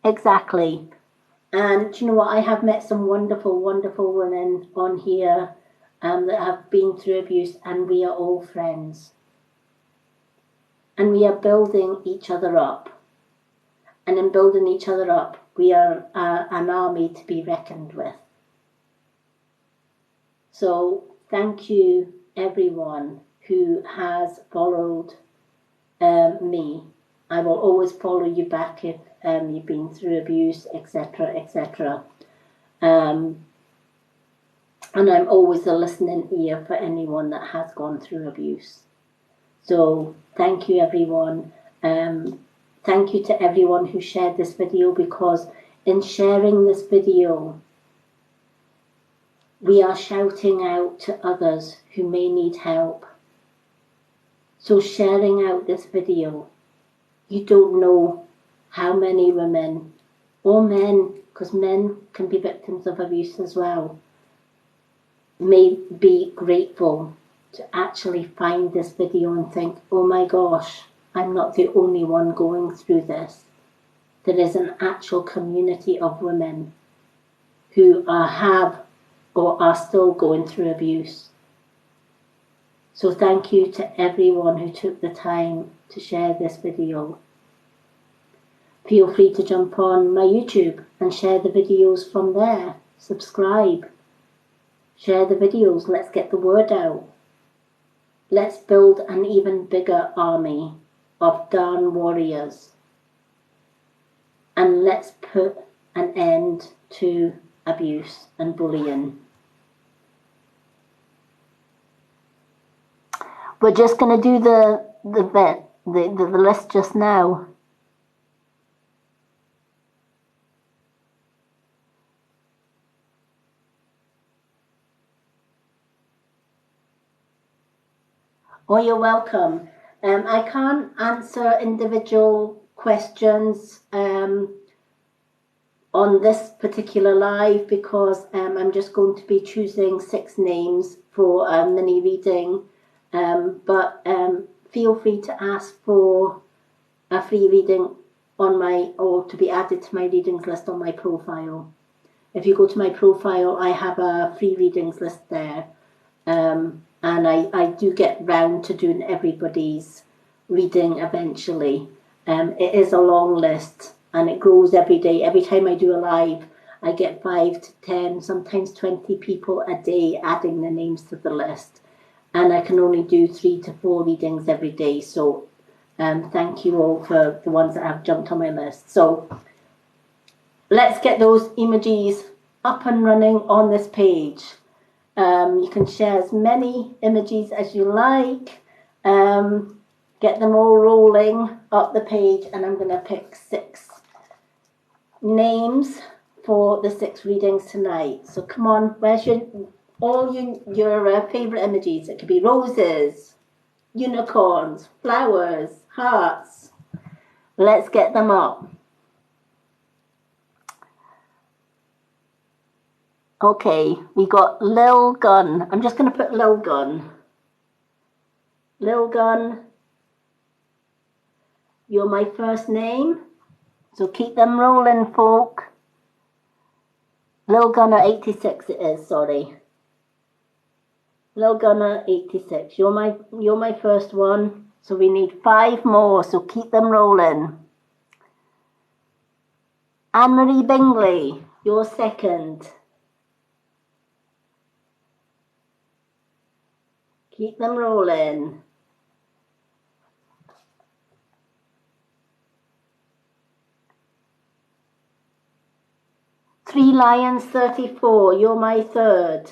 Exactly. And you know what? I have met some wonderful, wonderful women on here that have been through abuse, and we are all friends. And we are building each other up. And in building each other up, we are an army to be reckoned with. So thank you, everyone who has followed me. I will always follow you back if you've been through abuse, etc., etc. And I'm always a listening ear for anyone that has gone through abuse. So thank you, everyone. Thank you to everyone who shared this video, because in sharing this video, we are shouting out to others who may need help. So sharing out this video, you don't know how many women or men, because men can be victims of abuse as well, may be grateful to actually find this video and think, oh my gosh, I'm not the only one going through this. There is an actual community of women who have or are still going through abuse. So thank you to everyone who took the time to share this video. Feel free to jump on my YouTube and share the videos from there. Subscribe. Share the videos. Let's get the word out. Let's build an even bigger army of Darn warriors. And let's put an end to abuse and bullying. We're just going to do the list just now. Oh, you're welcome. I can't answer individual questions on this particular live because I'm just going to be choosing 6 names for a mini reading. But feel free to ask for a free reading on or to be added to my readings list on my profile. If you go to my profile, I have a free readings list there. And I do get round to doing everybody's reading eventually. It is a long list and it grows every day. Every time I do a live, I get 5 to 10, sometimes 20 people a day adding their names to the list. And I can only do 3 to 4 readings every day. So thank you all for the ones that have jumped on my list. So let's get those emojis up and running on this page. You can share as many images as you like. Get them all rolling up the page, and I'm going to pick 6 names for the 6 readings tonight. So come on, where's your favourite images? It could be roses, unicorns, flowers, hearts. Let's get them up. Okay, we got Lil Gun. I'm just going to put Lil Gun. Lil Gun, you're my first name. So keep them rolling, folk. Lil Gunner 86 it is, sorry. Lil Gunner 86. You're my first one. So we need 5 more, so keep them rolling. Anne-Marie Bingley, you're second. Keep them rolling. Three Lions 34, you're my third.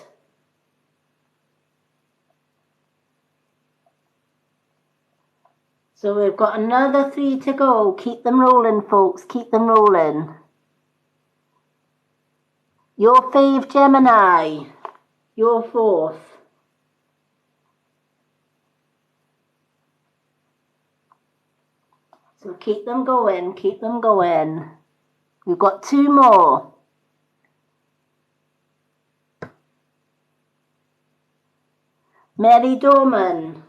So we've got another 3 to go. Keep them rolling, folks. Keep them rolling. Your fave Gemini, you're fourth. So keep them going, keep them going. We've got 2 more. Mary Dorman.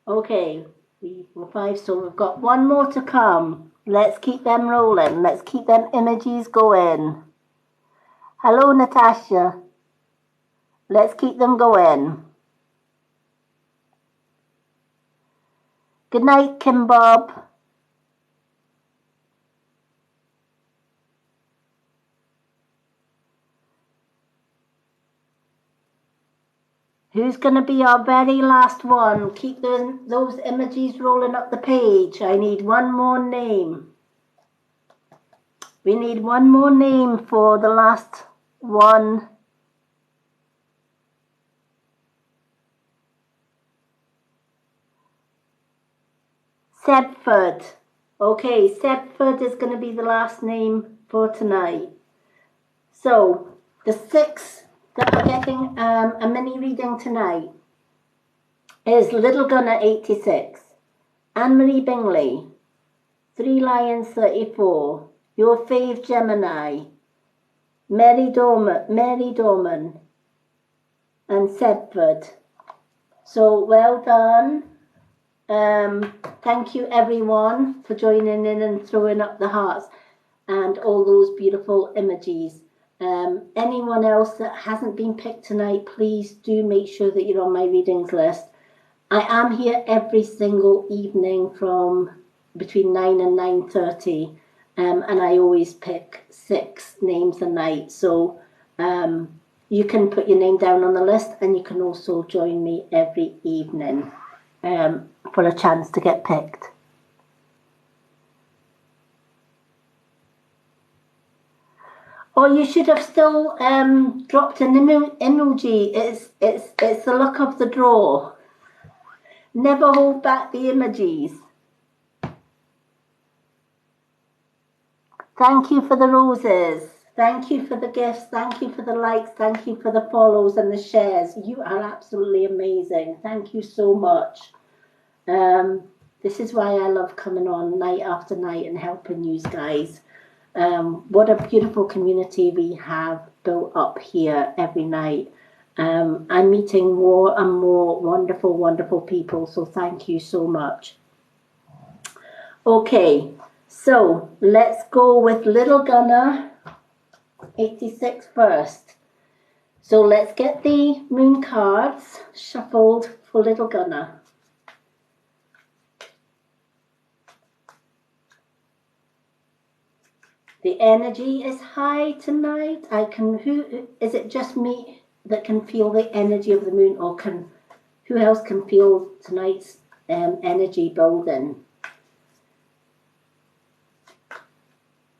Okay, 3, 4, 5, so we've got 1 more to come. Let's keep them rolling. Let's keep them images going. Hello, Natasha. Let's keep them going. Good night, Kim Bob. Who's going to be our very last one? Keep those images rolling up the page. I need 1 more name. We need 1 more name for the last one. Sebford. Okay, Sebford is going to be the last name for tonight. So, the 6 that are getting a mini reading tonight is Little Gunner 86, Anne-Marie Bingley, 3 Lions 34, Your Fave Gemini, Mary Dorman, and Sebford. So well done. Thank you everyone for joining in and throwing up the hearts and all those beautiful emojis. Anyone else that hasn't been picked tonight, please do make sure that you're on my readings list. I am here every single evening from between 9 and 9:30, and I always pick 6 names a night. So you can put your name down on the list, and you can also join me every evening for a chance to get picked. Or you should have still dropped an emoji. It's the luck of the draw. Never hold back the emojis. Thank you for the roses. Thank you for the gifts. Thank you for the likes. Thank you for the follows and the shares. You are absolutely amazing. Thank you so much. This is why I love coming on night after night and helping you guys. What a beautiful community we have built up here every night. I'm meeting more and more wonderful, wonderful people, so thank you so much. Okay, so let's go with Little Gunner 86 first. So let's get the moon cards shuffled for Little Gunner. The energy is high tonight. Who is it? Just me that can feel the energy of the moon, or who else can feel tonight's energy building?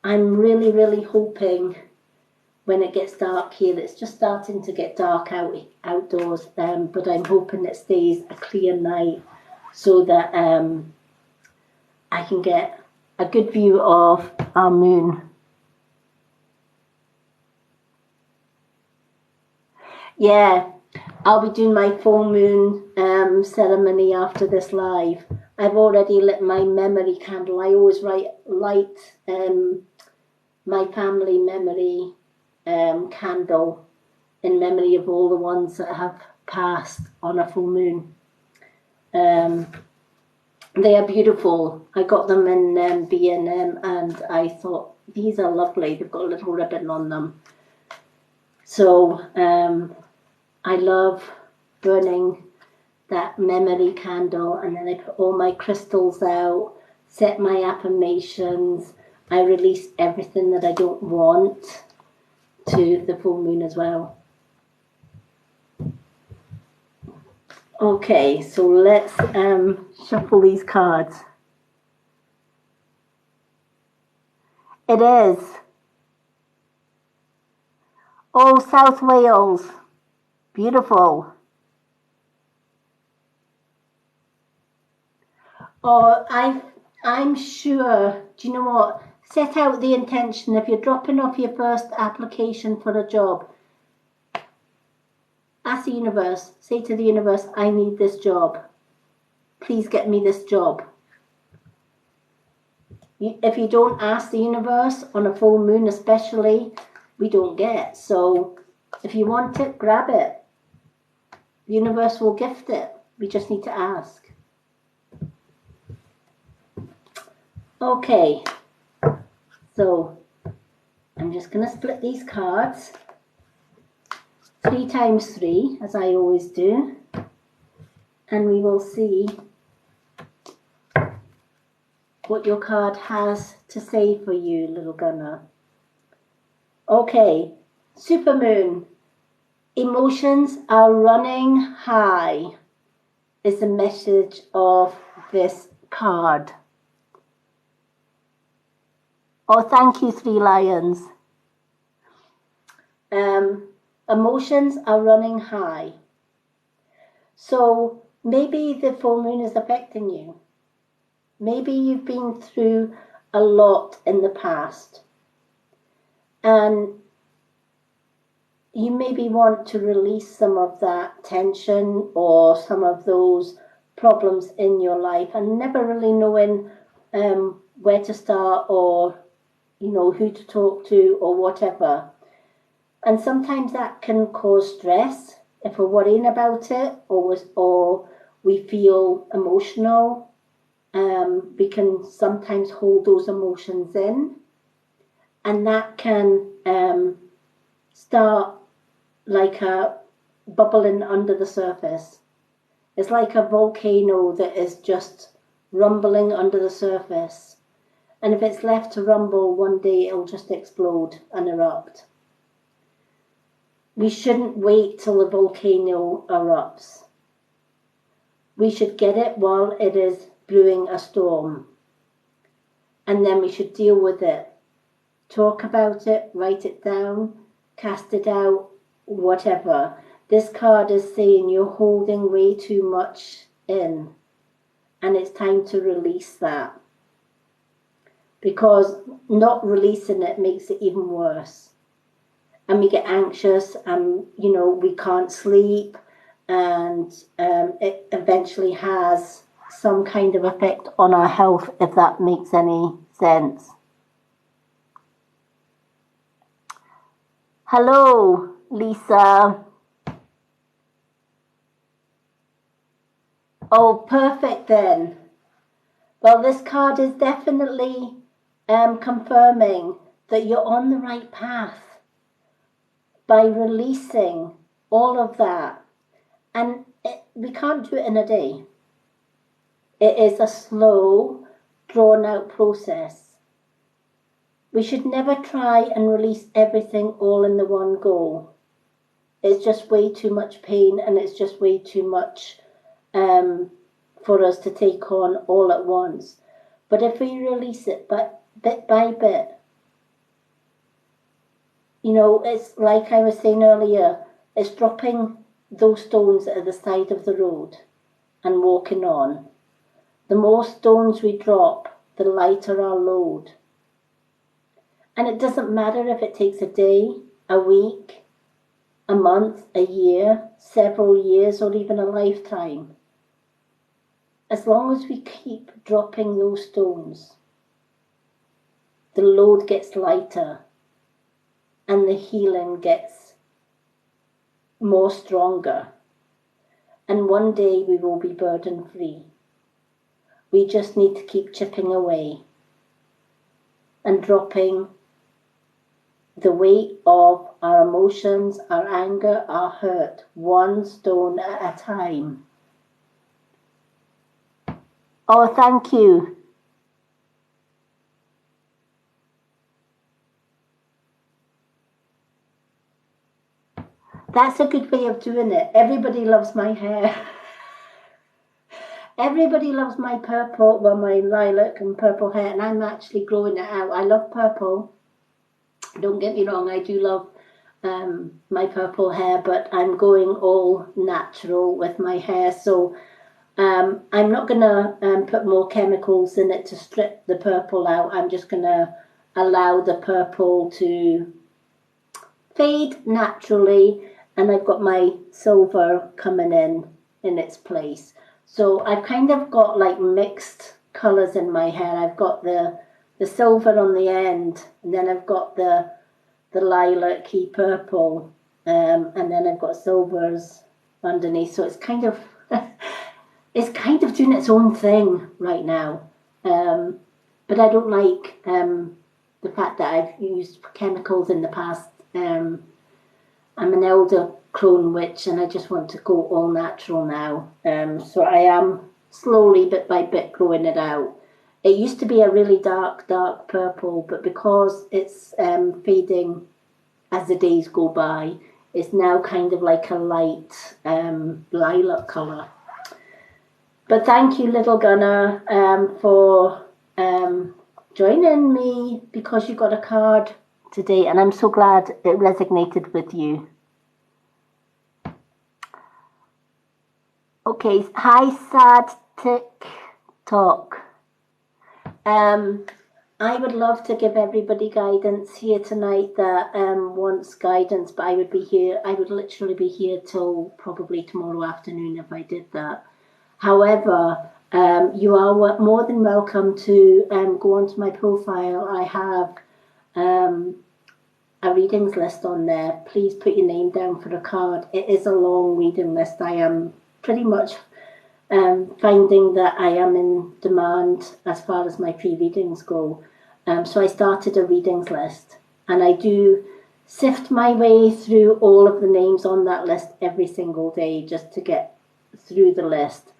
I'm really, really hoping when it gets dark here, it's just starting to get dark outdoors, but I'm hoping it stays a clear night so that I can get a good view of our moon. Yeah, I'll be doing my full moon ceremony after this live. I've already lit my memory candle. I always light my family memory candle in memory of all the ones that have passed on a full moon. They are beautiful. I got them in B&M, and I thought, these are lovely. They've got a little ribbon on them. So I love burning that memory candle, and then I put all my crystals out, set my affirmations. I release everything that I don't want to the full moon as well. Okay, so let's shuffle these cards. It is. Oh, South Wales. Beautiful. Oh, I'm sure. Do you know what? Set out the intention. If you're dropping off your first application for a job, ask the universe. Say to the universe, I need this job. Please get me this job. If you don't ask the universe on a full moon especially, we don't get. So if you want it, grab it. The universe will gift it. We just need to ask. Okay, so I'm just going to split these cards 3 times 3, as I always do, and we will see what your card has to say for you, Little Gunner. Okay, Supermoon. Emotions are running high is the message of this card. Oh, thank you, 3 lions. Emotions are running high. So maybe the full moon is affecting you. Maybe you've been through a lot in the past, and you maybe want to release some of that tension or some of those problems in your life, and never really knowing where to start, or who to talk to, or whatever. And sometimes that can cause stress if we're worrying about it, or we feel emotional. We can sometimes hold those emotions in, and that can start like a bubbling under the surface. It's like a volcano that is just rumbling under the surface. And if it's left to rumble, one day it'll just explode and erupt. We shouldn't wait till the volcano erupts. We should get it while it is brewing a storm. And then we should deal with it. Talk about it, write it down, cast it out, whatever. This card is saying you're holding way too much in, and it's time to release that. Because not releasing it makes it even worse. And we get anxious, and we can't sleep, and it eventually has some kind of effect on our health, if that makes any sense. Hello, Lisa. Oh, perfect then. Well, this card is definitely confirming that you're on the right path by releasing all of that. And we can't do it in a day. It is a slow, drawn-out process. We should never try and release everything all in the one go. It's just way too much pain, and it's just way too much for us to take on all at once. But if we release it bit by bit, it's like I was saying earlier, it's dropping those stones at the side of the road and walking on. The more stones we drop, the lighter our load. And it doesn't matter if it takes a day, a week, a month, a year, several years, or even a lifetime. As long as we keep dropping those stones, the load gets lighter and the healing gets more stronger. And one day we will be burden free. We just need to keep chipping away and dropping the weight of our emotions, our anger, our hurt, one stone at a time. Oh, thank you. That's a good way of doing it. Everybody loves my hair. Everybody loves my purple, my lilac and purple hair, and I'm actually growing it out. I love purple. Don't get me wrong, I do love my purple hair, but I'm going all natural with my hair. So I'm not going to put more chemicals in it to strip the purple out. I'm just going to allow the purple to fade naturally, and I've got my silver coming in its place. So I've kind of got like mixed colours in my hair. I've got the silver on the end, and then I've got the lilac-y purple, and then I've got silvers underneath. So it's kind of doing its own thing right now. But I don't like the fact that I've used chemicals in the past. I'm an elder clone witch, and I just want to go all natural now. So I am slowly, bit by bit, growing it out. It used to be a really dark purple, but because it's fading as the days go by, it's now kind of like a light lilac colour. But thank you, Little Gunner, for joining me, because you got a card today, and I'm so glad it resonated with you. Okay, hi, Sad TikTok. I would love to give everybody guidance here tonight that wants guidance, but I would literally be here till probably tomorrow afternoon if I did that. However, you are more than welcome to go onto my profile. I have a readings list on there. Please put your name down for a card. It is a long reading list. I am pretty much finding that I am in demand as far as my pre-readings go. So I started a readings list, and I do sift my way through all of the names on that list every single day just to get through the list.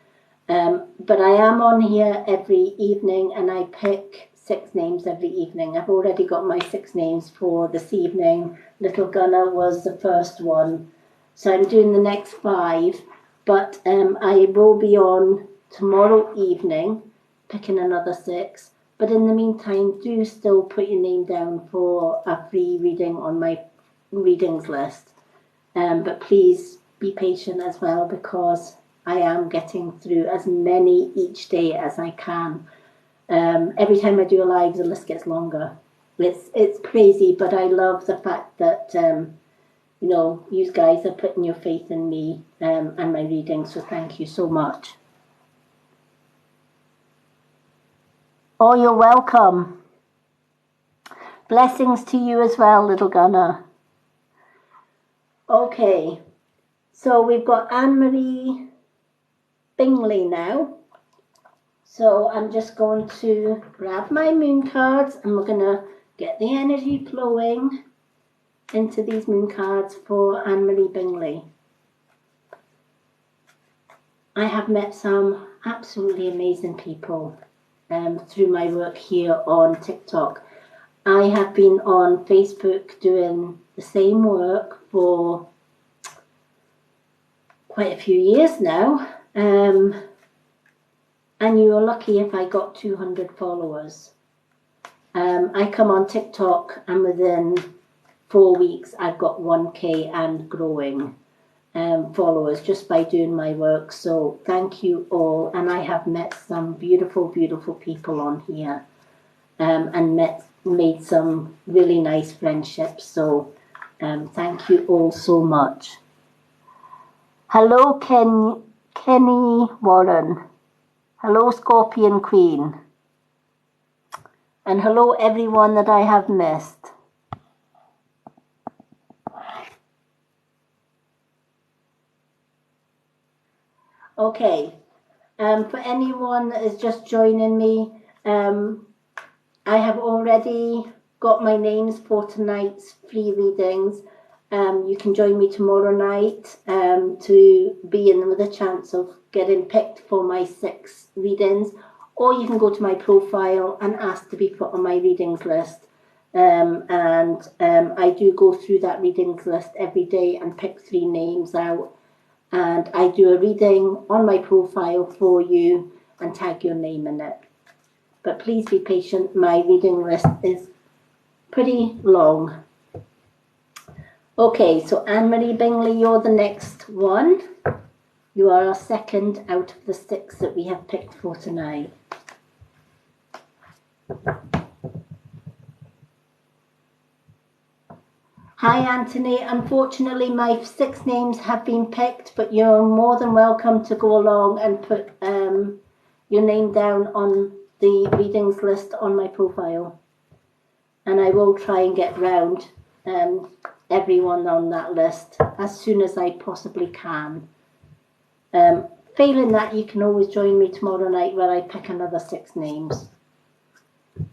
But I am on here every evening, and I pick 6 names every evening. I've already got my 6 names for this evening. Little Gunner was the first one. So I'm doing the next 5, but I will be on tomorrow evening picking another 6. But in the meantime, do still put your name down for a free reading on my readings list. But please be patient as well, because I am getting through as many each day as I can. Every time I do a live, the list gets longer. It's crazy, but I love the fact that you guys are putting your faith in me and my reading. So thank you so much. Oh, you're welcome. Blessings to you as well, Little Gunner. Okay, so we've got Anne-Marie Bingley now. So I'm just going to grab my moon cards, and we're going to get the energy flowing into these moon cards for Anne-Marie Bingley. I have met some absolutely amazing people through my work here on TikTok. I have been on Facebook doing the same work for quite a few years now. And you are lucky if I got 200 followers. I come on TikTok, and within 4 weeks I've got 1K and growing followers just by doing my work. So thank you all. And I have met some beautiful, beautiful people on here, and made some really nice friendships. So thank you all so much. Hello, Kenny Warren. Hello, Scorpion Queen. And hello, everyone that I have missed. Okay, for anyone that is just joining me, I have already got my names for tonight's free readings. You can join me tomorrow night to be in with a chance of getting picked for my 6 readings, or you can go to my profile and ask to be put on my readings list. I do go through that readings list every day and pick 3 names out, and I do a reading on my profile for you and tag your name in it. But please be patient, my reading list is pretty long. Okay, so Anne-Marie Bingley, you're the next one. You are our 2nd out of the 6 that we have picked for tonight. Hi Anthony, unfortunately my 6 names have been picked, but you're more than welcome to go along and put your name down on the readings list on my profile. And I will try and get round everyone on that list as soon as I possibly can. Failing that, you can always join me tomorrow night where I pick another 6 names.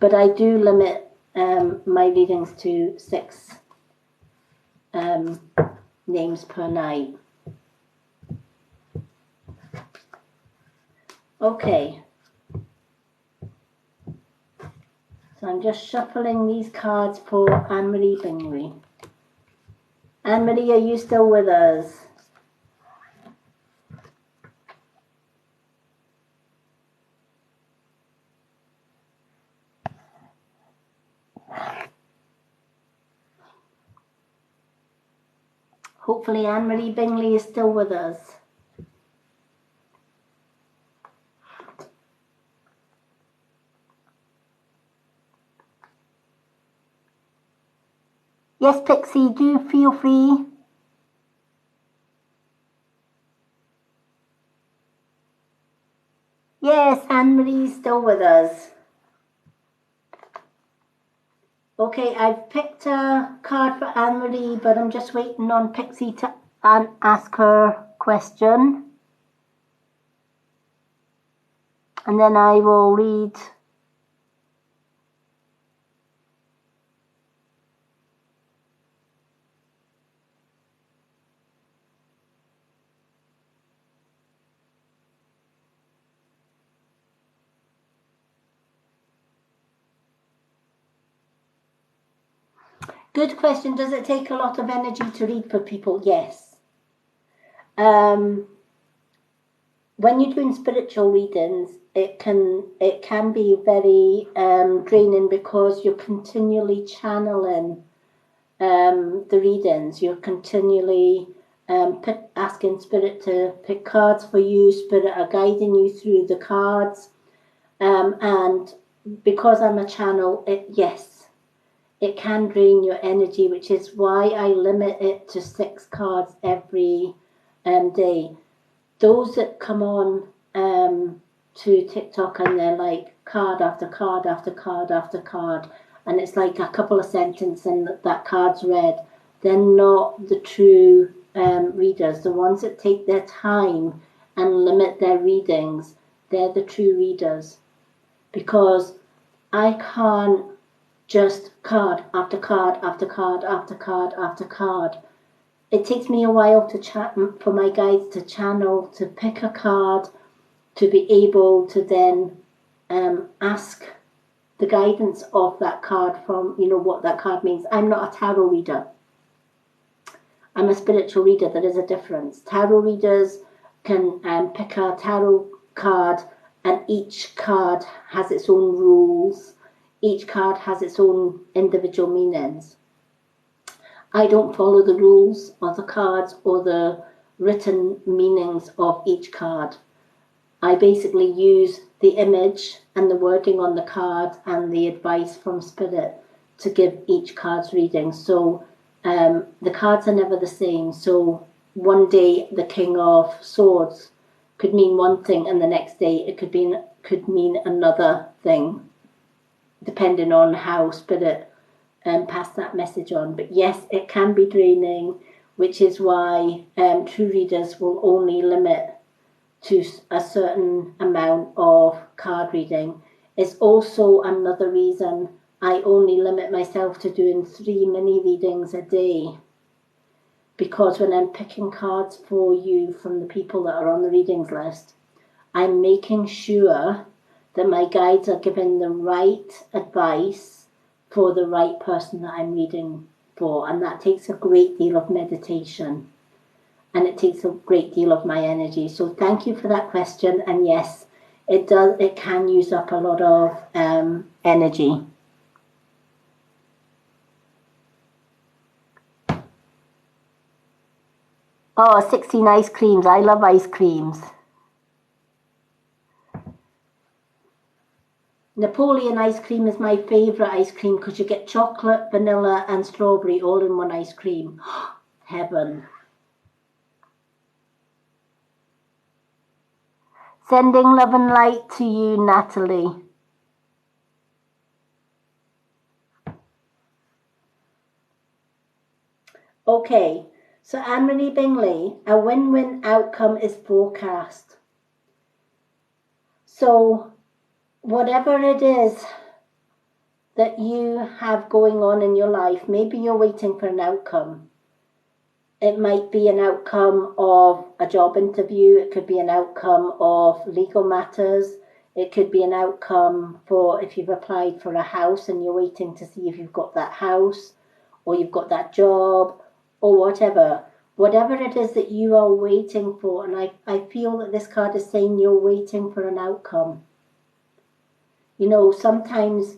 But I do limit my readings to 6 names per night. Okay. So I'm just shuffling these cards for Anne-Marie Bingley. Anne-Marie, are you still with us? Hopefully Anne-Marie Bingley is still with us. Yes, Pixie, do feel free. Yes, Anne-Marie is still with us. Okay, I've picked a card for Anne-Marie, but I'm just waiting on Pixie to ask her question. And then I will read Good question. Does it take a lot of energy to read for people? Yes. When you're doing spiritual readings, it can be very draining because you're continually channeling the readings. You're continually asking Spirit to pick cards for you. Spirit are guiding you through the cards. And because I'm a channel, yes, it can drain your energy, which is why I limit it to 6 cards every day. Those that come on to TikTok and they're like card after card after card after card, and it's like a couple of sentences and that card's read, they're not the true readers. The ones that take their time and limit their readings, they're the true readers. Because I can't just card after card after card after card after card. It takes me a while for my guides to channel, to pick a card, to be able to then ask the guidance of that card from, what that card means. I'm not a tarot reader. I'm a spiritual reader. There is a difference. Tarot readers can pick a tarot card, and each card has its own rules. Each card has its own individual meanings. I don't follow the rules of the cards or the written meanings of each card. I basically use the image and the wording on the card and the advice from Spirit to give each card's reading. So the cards are never the same. So one day the King of Swords could mean one thing, and the next day it could mean another thing, depending on how Spirit pass that message on. But yes, it can be draining, which is why true readers will only limit to a certain amount of card reading. It's also another reason I only limit myself to doing 3 mini readings a day, because when I'm picking cards for you from the people that are on the readings list, I'm making sure that my guides are giving the right advice for the right person that I'm reading for, and that takes a great deal of meditation, and it takes a great deal of my energy. So thank you for that question, and yes, it can use up a lot of energy. Oh, 16 ice creams. I love ice creams. Napoleon ice cream is my favourite ice cream because you get chocolate, vanilla and strawberry all in one ice cream. Heaven. Sending love and light to you, Natalie. Okay, so Anne-Marie Bingley, a win-win outcome is forecast. So whatever it is that you have going on in your life, maybe you're waiting for an outcome. It might be an outcome of a job interview. It could be an outcome of legal matters. It could be an outcome for if you've applied for a house and you're waiting to see if you've got that house or you've got that job or whatever. Whatever it is that you are waiting for, and I feel that this card is saying you're waiting for an outcome. Sometimes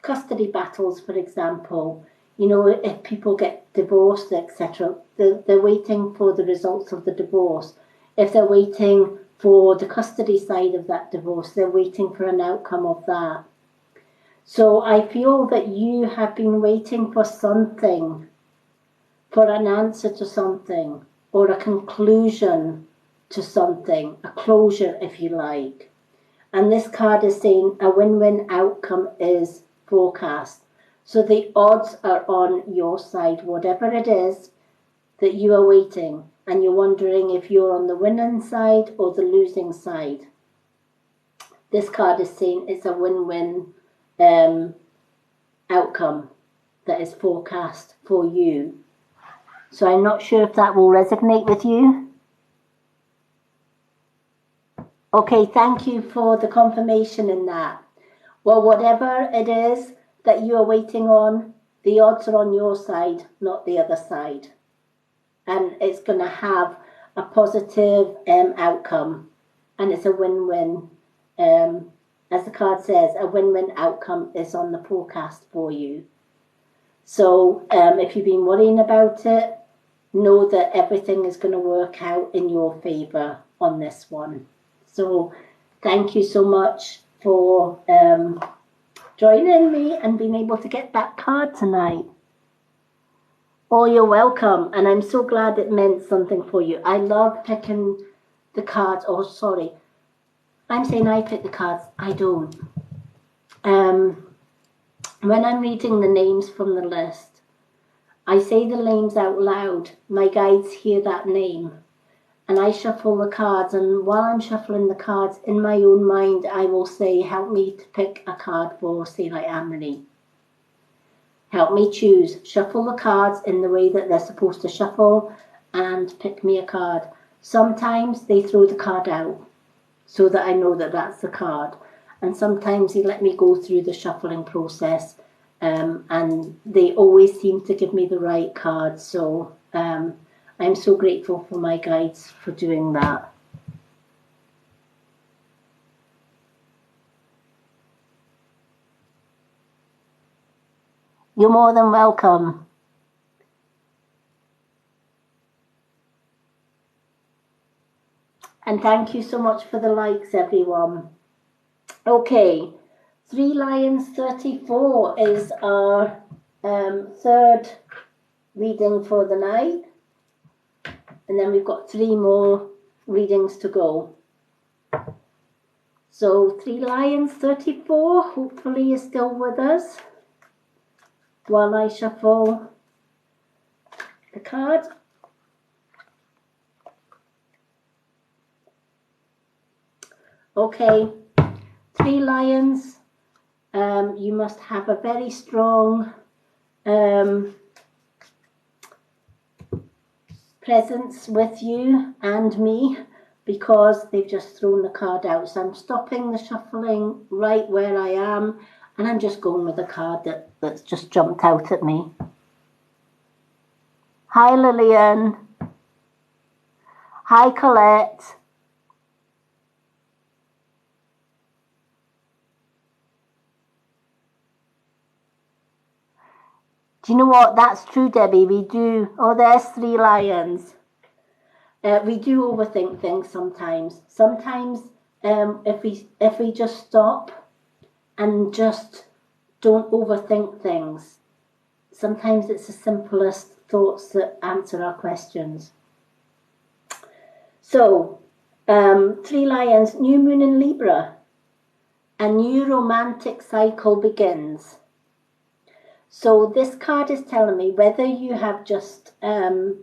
custody battles, for example, if people get divorced, etc., they're waiting for the results of the divorce. If they're waiting for the custody side of that divorce, they're waiting for an outcome of that. So I feel that you have been waiting for something, for an answer to something, or a conclusion to something, a closure, if you like. And this card is saying a win-win outcome is forecast. So the odds are on your side, whatever it is that you are waiting, and you're wondering if you're on the winning side or the losing side. This card is saying it's a win-win outcome that is forecast for you. So I'm not sure if that will resonate with you. Okay, thank you for the confirmation in that. Well, whatever it is that you are waiting on, the odds are on your side, not the other side. And it's going to have a positive outcome. And it's a win-win. As the card says, a win-win outcome is on the forecast for you. So if you've been worrying about it, know that everything is going to work out in your favour on this one. So thank you so much for joining me and being able to get that card tonight. Oh, you're welcome. And I'm so glad it meant something for you. I love picking the cards. Oh, sorry. I'm saying I pick the cards. I don't. When I'm reading the names from the list, I say the names out loud. My guides hear that name. And I shuffle the cards, and while I'm shuffling the cards, in my own mind, I will say, help me to pick a card for, say, like Anne-Marie. Help me choose. Shuffle the cards in the way that they're supposed to shuffle, and pick me a card. Sometimes they throw the card out, so that I know that that's the card. And sometimes they let me go through the shuffling process, and they always seem to give me the right card. So, I'm so grateful for my guides for doing that. You're more than welcome. And thank you so much for the likes, everyone. Okay, 3 Lions 34 is our third reading for the night. And then we've got 3 more readings to go. So 3 Lions 34 hopefully is still with us while I shuffle the card. Okay, 3 Lions, you must have a very strong presence with you and me, because they've just thrown the card out. So I'm stopping the shuffling right where I am, and I'm just going with the card that's just jumped out at me. Hi Lillian. Hi Colette. Do you know what? That's true, Debbie. We do. Oh, there's 3 Lions. We do overthink things sometimes. Sometimes if we just stop and just don't overthink things, sometimes it's the simplest thoughts that answer our questions. So, 3 Lions, new moon in Libra. A new romantic cycle begins. So this card is telling me whether you have just found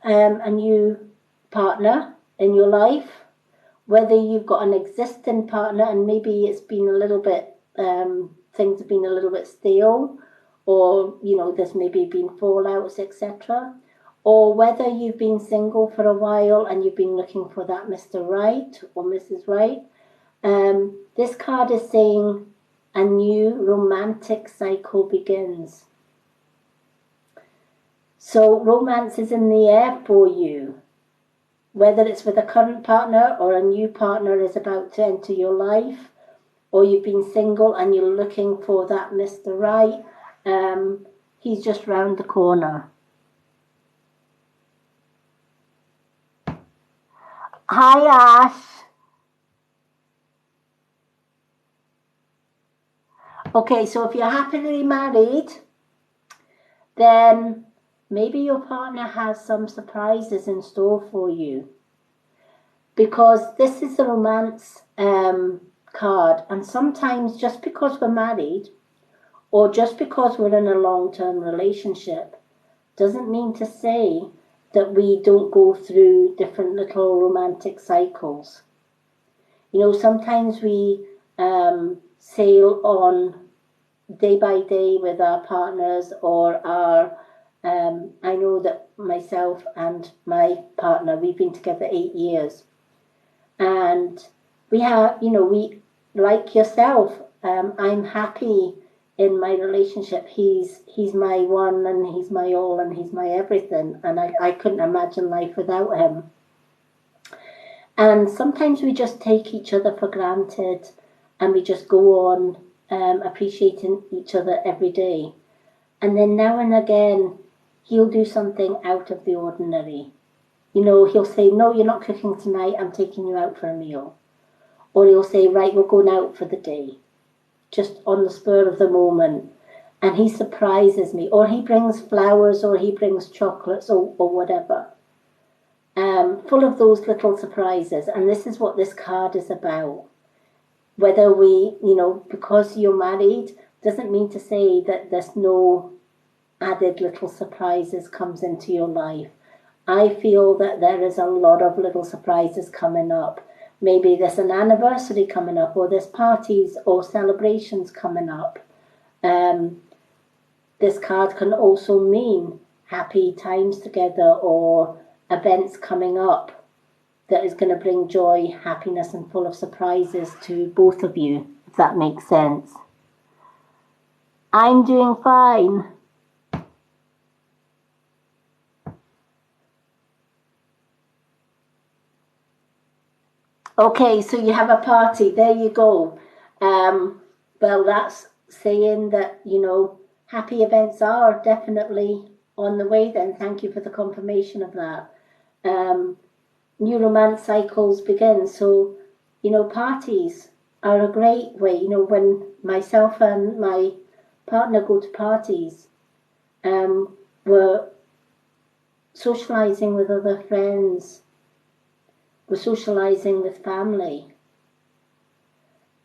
a new partner in your life, whether you've got an existing partner and maybe it's been a little bit, things have been a little bit stale, or, you know, there's maybe been fallouts, etc. Or whether you've been single for a while and you've been looking for that Mr. Right or Mrs. Right. This card is saying a new romantic cycle begins. So romance is in the air for you. Whether it's with a current partner or a new partner is about to enter your life, or you've been single and you're looking for that Mr. Right, he's just round the corner. Hi Ash. Okay, so if you're happily married, then maybe your partner has some surprises in store for you. Because this is the romance card, and sometimes just because we're married or just because we're in a long-term relationship doesn't mean to say that we don't go through different little romantic cycles. You know, sometimes we sail on day by day with our partners or our, I know that myself and my partner, we've been together 8 years. And we have, you know, we, like yourself, I'm happy in my relationship. He's my one and he's my all and he's my everything. And I couldn't imagine life without him. And sometimes we just take each other for granted and we just go on appreciating each other every day. And then now and again, he'll do something out of the ordinary. You know, he'll say, no, you're not cooking tonight, I'm taking you out for a meal. Or he'll say, right, we're going out for the day, just on the spur of the moment. And he surprises me. Or he brings flowers or he brings chocolates or whatever. Full of those little surprises. And this is what this card is about. Whether we, you know, because you're married, doesn't mean to say that there's no added little surprises comes into your life. I feel that there is a lot of little surprises coming up. Maybe there's an anniversary coming up, or there's parties or celebrations coming up. This card can also mean happy times together or events coming up that is going to bring joy, happiness, and full of surprises to both of you, if that makes sense. I'm doing fine. Okay, so you have a party. There you go. Well, that's saying that, you know, happy events are definitely on the way then. Thank you for the confirmation of that. New romance cycles begin. So, you know, parties are a great way. You know, when myself and my partner go to parties, we're socializing with other friends. We're socializing with family.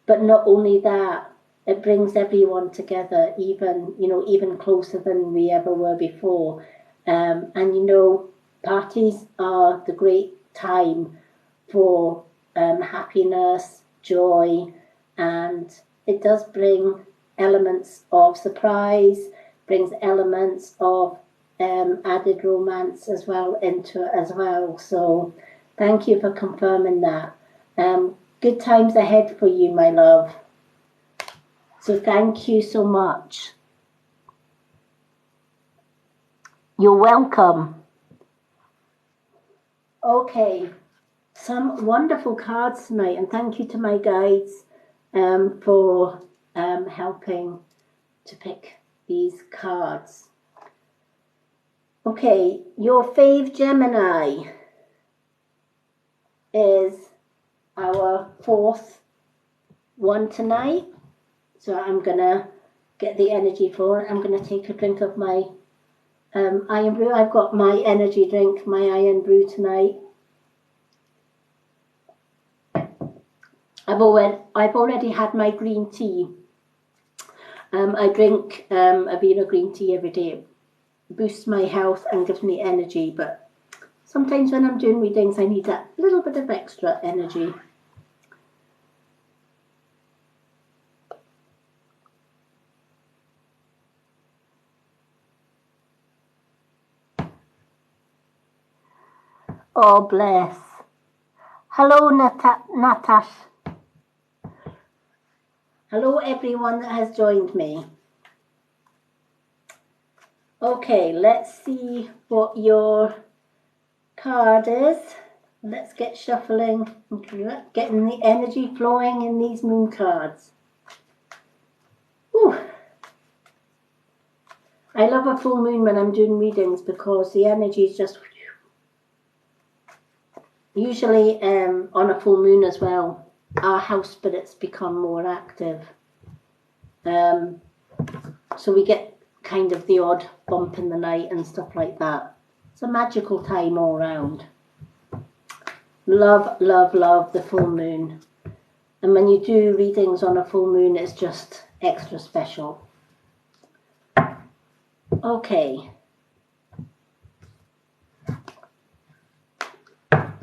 But not only that, it brings everyone together, even, you know, even closer than we ever were before. And, you know, parties are the great time for happiness, joy, and it does bring elements of surprise, brings elements of added romance as well into it as well. So thank you for confirming that. Good times ahead for you, my love. So thank you so much. You're welcome. Okay, some wonderful cards tonight, and thank you to my guides for helping to pick these cards. Okay, your fave Gemini is our fourth one tonight. So I'm going to get the energy flowing. I'm going to take a drink of my iron brew. I've got my energy drink, my iron brew tonight. I've already had my green tea. I drink Avena green tea every day. It boosts my health and gives me energy, but sometimes when I'm doing readings, I need that little bit of extra energy. Oh, bless. Hello, Natash. Hello, everyone that has joined me. Okay, let's see what your card is. Let's get shuffling, getting the energy flowing in these moon cards. Ooh. I love a full moon when I'm doing readings because the energy is just... Usually on a full moon as well, our house spirits become more active. So we get kind of the odd bump in the night and stuff like that. It's a magical time all round. Love, love, love the full moon. And when you do readings on a full moon, it's just extra special. Okay.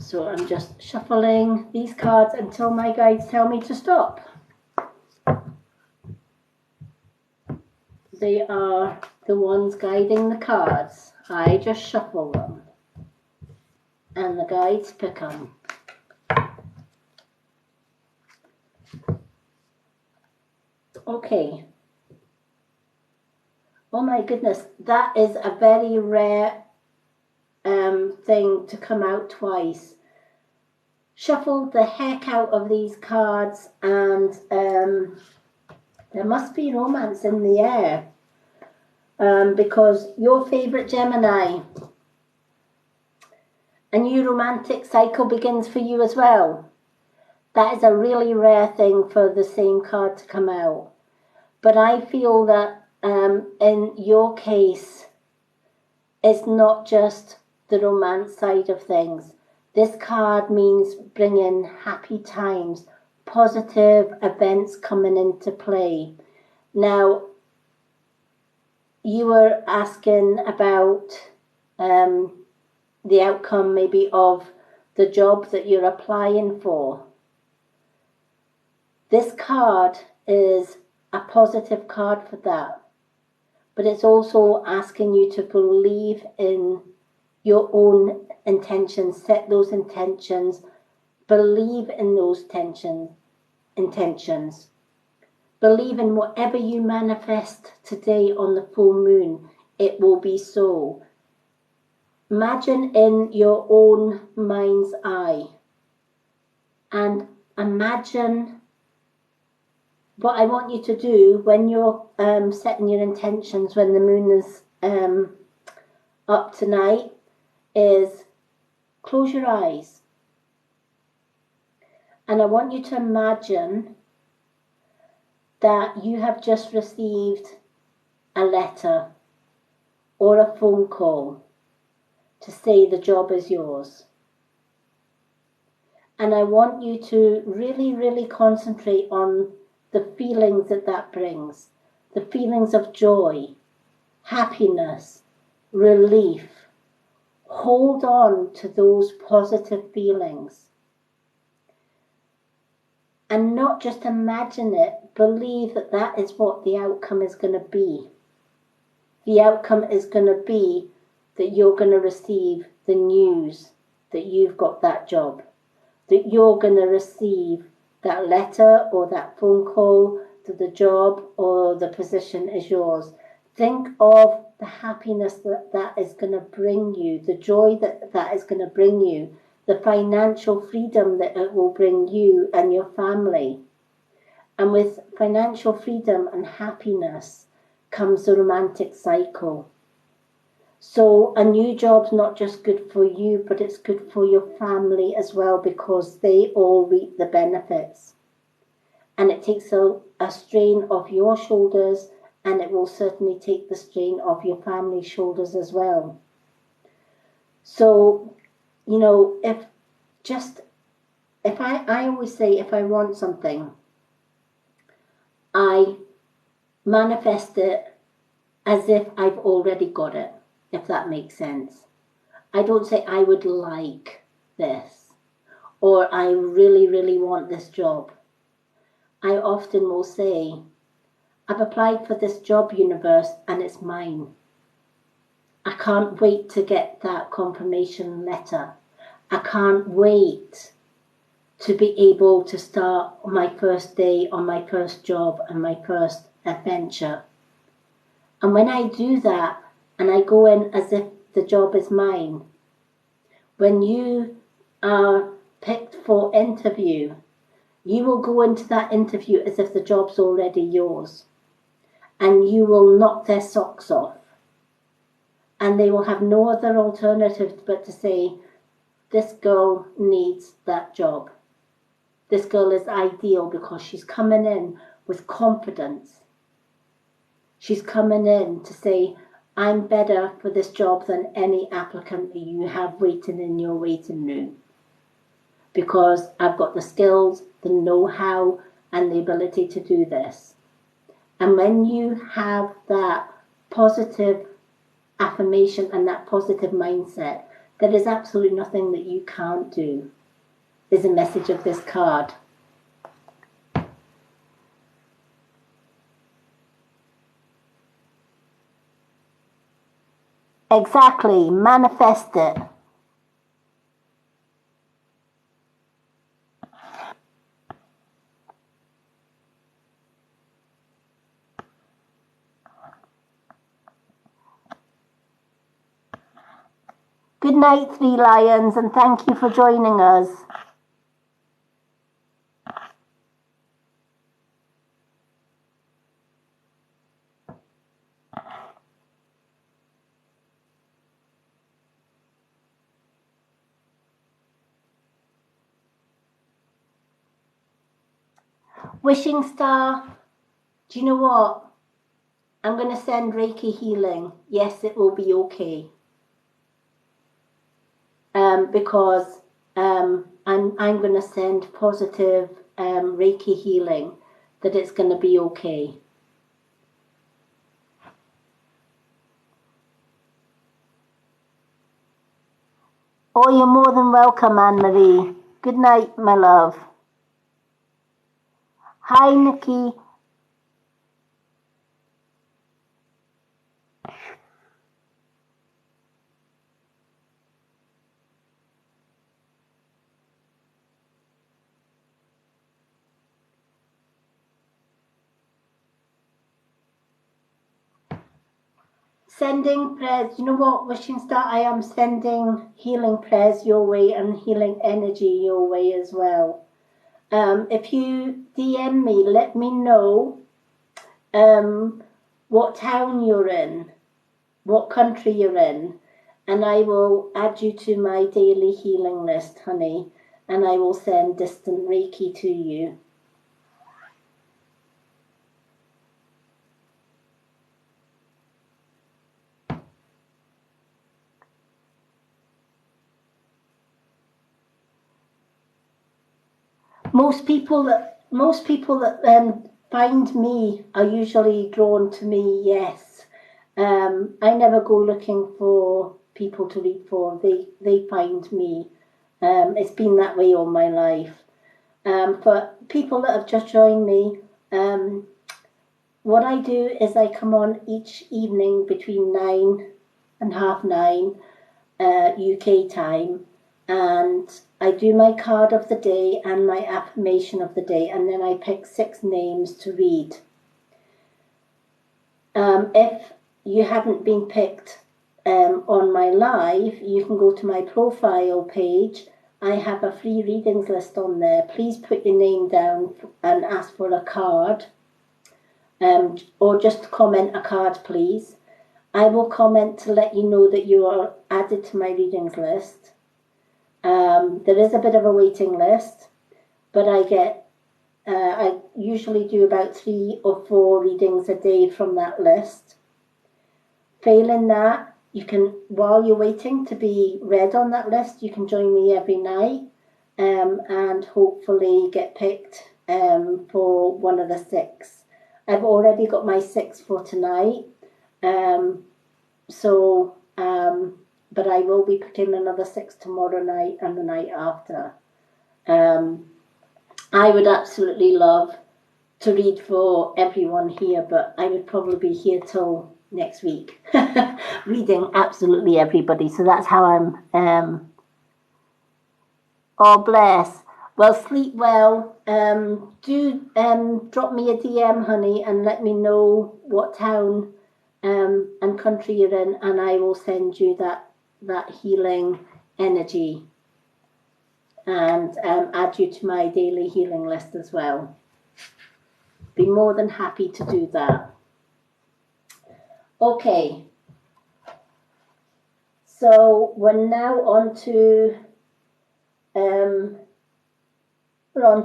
So I'm just shuffling these cards until my guides tell me to stop. They are the ones guiding the cards. I just shuffle them. And the guides pick them. Okay. Oh my goodness, that is a very rare thing to come out twice. Shuffled the heck out of these cards, and there must be romance in the air, because your favourite Gemini, a new romantic cycle begins for you as well. That is a really rare thing for the same card to come out. But I feel that in your case, it's not just the romance side of things. This card means bringing happy times, positive events coming into play. Now, you were asking about the outcome maybe of the job that you're applying for. This card is a positive card for that, but it's also asking you to believe in your own intentions, set those intentions, believe in those intentions. Believe in whatever you manifest today on the full moon, it will be so. Imagine in your own mind's eye, and imagine what I want you to do when you're setting your intentions when the moon is up tonight is close your eyes. And I want you to imagine that you have just received a letter or a phone call to say the job is yours. And I want you to really, really concentrate on the feelings that that brings. The feelings of joy, happiness, relief. Hold on to those positive feelings. And not just imagine it, believe that that is what the outcome is going to be. The outcome is going to be that you're going to receive the news that you've got that job, that you're going to receive that letter or that phone call that the job or the position is yours. Think of the happiness that that is going to bring you, the joy that that is going to bring you, the financial freedom that it will bring you and your family. And with financial freedom and happiness comes the romantic cycle. So a new job's not just good for you, but it's good for your family as well, because they all reap the benefits. And it takes a strain off your shoulders, and it will certainly take the strain off your family's shoulders as well. So, you know, I always say, if I want something, I manifest it as if I've already got it, if that makes sense. I don't say I would like this, or I really, really want this job. I often will say, I've applied for this job, universe, and it's mine. I can't wait to get that confirmation letter. I can't wait to be able to start my first day on my first job and my first adventure. And when I do that, and I go in as if the job is mine, when you are picked for interview, you will go into that interview as if the job's already yours. And you will knock their socks off. And they will have no other alternative but to say, this girl needs that job. This girl is ideal because she's coming in with confidence. She's coming in to say, I'm better for this job than any applicant that you have waiting in your waiting room. Because I've got the skills, the know-how, and the ability to do this. And when you have that positive affirmation and that positive mindset, There is absolutely nothing that you can't do, is the message of this card. Exactly, manifest it. Good night, Three Lions, and thank you for joining us. Wishing Star, do you know what? I'm going to send Reiki healing. Yes, it will be okay. Because I'm going to send positive Reiki healing, that it's going to be okay. Oh, you're more than welcome, Anne-Marie. Good night, my love. Hi, Nikki. Sending prayers. You know what, Wishing Star? I am sending healing prayers your way and healing energy your way as well. If you DM me, let me know what town you're in, what country you're in, and I will add you to my daily healing list, honey, and I will send distant Reiki to you. Most people that find me are usually drawn to me. Yes, I never go looking for people to read for. They find me. It's been that way all my life. For people that have just joined me, what I do is I come on each evening between 9 and half 9 UK time, and I do my card of the day and my affirmation of the day, and then I pick 6 names to read. If you haven't been picked on my live, you can go to my profile page. I have a free readings list on there. Please put your name down and ask for a card, or just comment a card, please. I will comment to let you know that you are added to my readings list. There is a bit of a waiting list, but I usually do about 3 or 4 readings a day from that list. Failing that, you can, while you're waiting to be read on that list, you can join me every night and hopefully get picked for one of the 6. I've already got my 6 for tonight, but I will be putting another 6 tomorrow night and the night after. I would absolutely love to read for everyone here, but I would probably be here till next week reading absolutely everybody. So that's how I'm. Oh, bless. Well, sleep well. Do drop me a DM, honey, and let me know what town and country you're in, and I will send you that healing energy and add you to my daily healing list as well. Be more than happy to do that. Okay, so we're now on to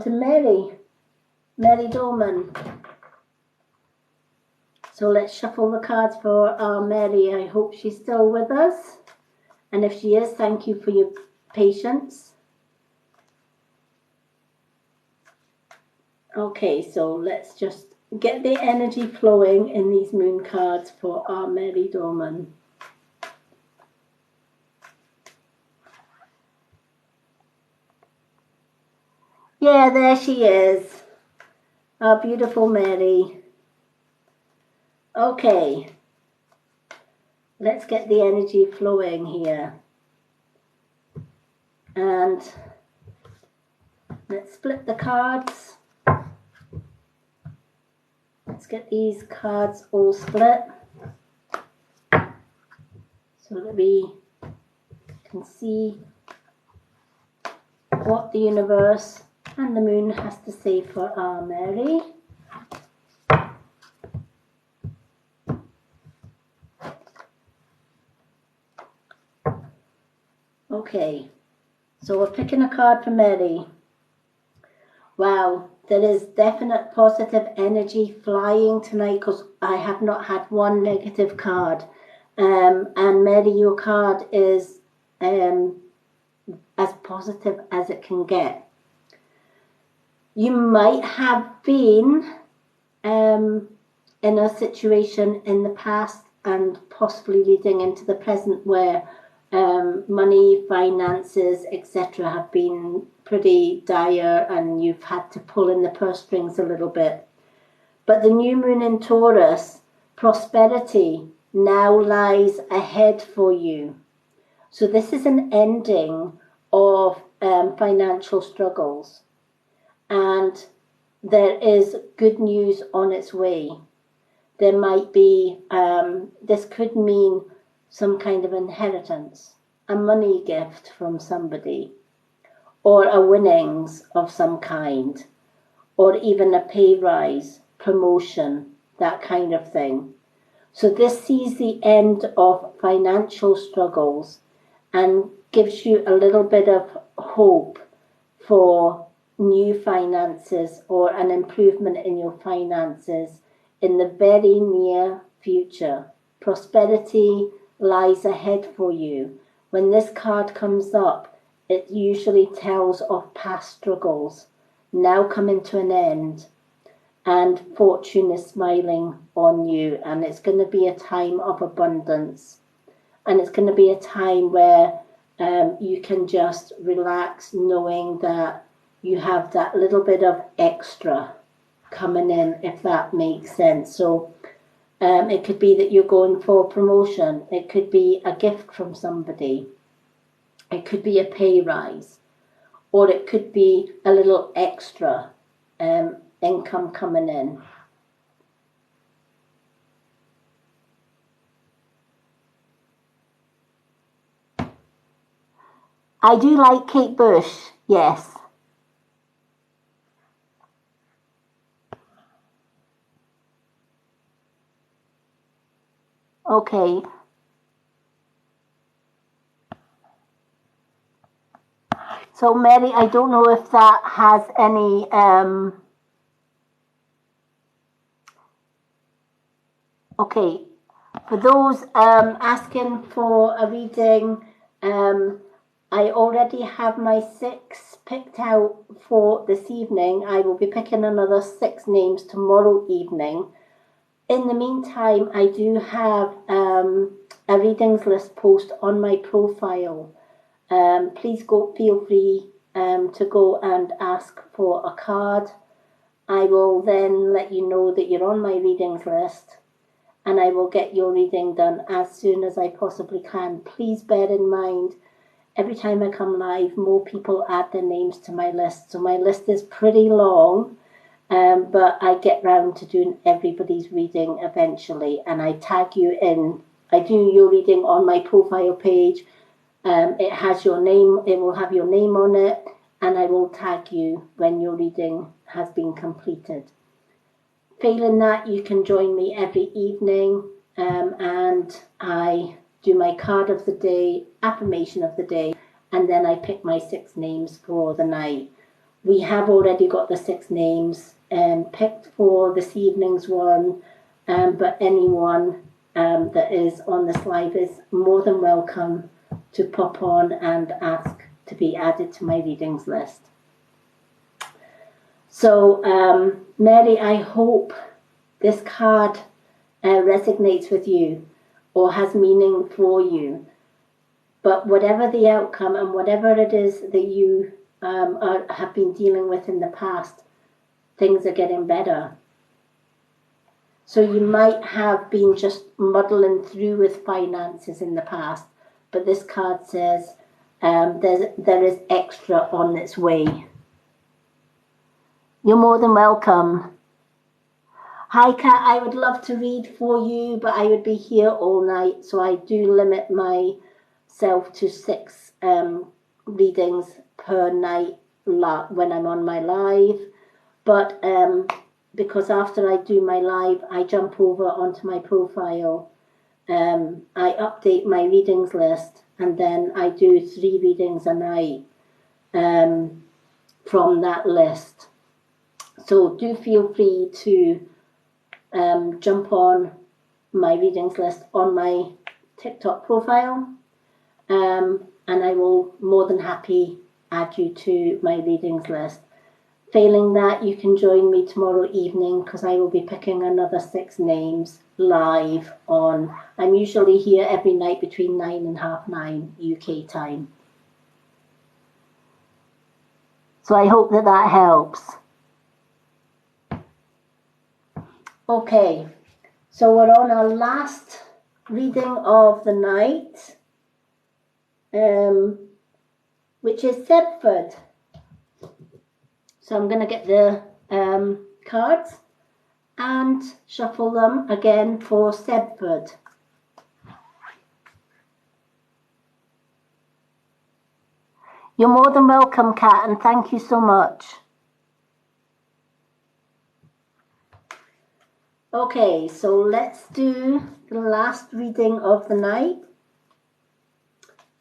Mary Dorman. So let's shuffle the cards for our Mary. I hope she's still with us, and if she is, thank you for your patience. Okay, so let's just get the energy flowing in these moon cards for our Mary Dorman. Yeah, there she is. Our beautiful Mary. Okay, let's get the energy flowing here. And let's split the cards. Let's get these cards all split so that we can see what the universe and the moon has to say for our Mary. Okay, so we're picking a card for Mary. Wow, there is definite positive energy flying tonight because I have not had one negative card. And Mary, your card is as positive as it can get. You might have been in a situation in the past and possibly leading into the present where money, finances, etc. have been pretty dire and you've had to pull in the purse strings a little bit. But the new moon in Taurus, prosperity now lies ahead for you. So this is an ending of financial struggles. And there is good news on its way. There might be, this could mean some kind of inheritance, a money gift from somebody, or a winnings of some kind, or even a pay rise, promotion, that kind of thing. So this sees the end of financial struggles and gives you a little bit of hope for new finances or an improvement in your finances in the very near future. Prosperity lies ahead for you. When this card comes up, it usually tells of past struggles now coming to an end, and fortune is smiling on you, and it's going to be a time of abundance, and it's going to be a time where you can just relax knowing that you have that little bit of extra coming in, if that makes sense. So it could be that you're going for promotion. It could be a gift from somebody. It could be a pay rise. Or it could be a little extra income coming in. I do like Kate Bush, yes. Okay. So Mary, I don't know if that has any okay. For those asking for a reading, I already have my 6 picked out for this evening. I will be picking another 6 names tomorrow evening. In the meantime, I do have a readings list post on my profile. Please feel free to go and ask for a card. I will then let you know that you're on my readings list, and I will get your reading done as soon as I possibly can. Please bear in mind, every time I come live, more people add their names to my list. So my list is pretty long, but I get round to doing everybody's reading eventually, and I tag you in. I do your reading on my profile page. It has your name, it will have your name on it, and I will tag you when your reading has been completed. Failing that, you can join me every evening, and I do my card of the day, affirmation of the day, and then I pick my 6 names for the night. We have already got the 6 names picked for this evening's one, but anyone that is on this live is more than welcome to pop on and ask to be added to my readings list. So, Mary, I hope this card resonates with you or has meaning for you. But whatever the outcome and whatever it is that you or have been dealing with in the past, things are getting better. So you might have been just muddling through with finances in the past, but this card says there is extra on its way. You're more than welcome. Hi Kat, I would love to read for you, but I would be here all night, so I do limit myself to 6 readings per night when I'm on my live. But because after I do my live, I jump over onto my profile, I update my readings list, and then I do 3 readings a night from that list. So do feel free to jump on my readings list on my TikTok profile, and I will more than happy add you to my readings list. Failing that, you can join me tomorrow evening because I will be picking another 6 names live on. I'm usually here every night between 9 and 9:30 UK time. So I hope that that helps. Okay, so we're on our last reading of the night, which is Sebford. So I'm going to get the cards and shuffle them again for Sebford. You're more than welcome, Kat, and thank you so much. Okay, so let's do the last reading of the night.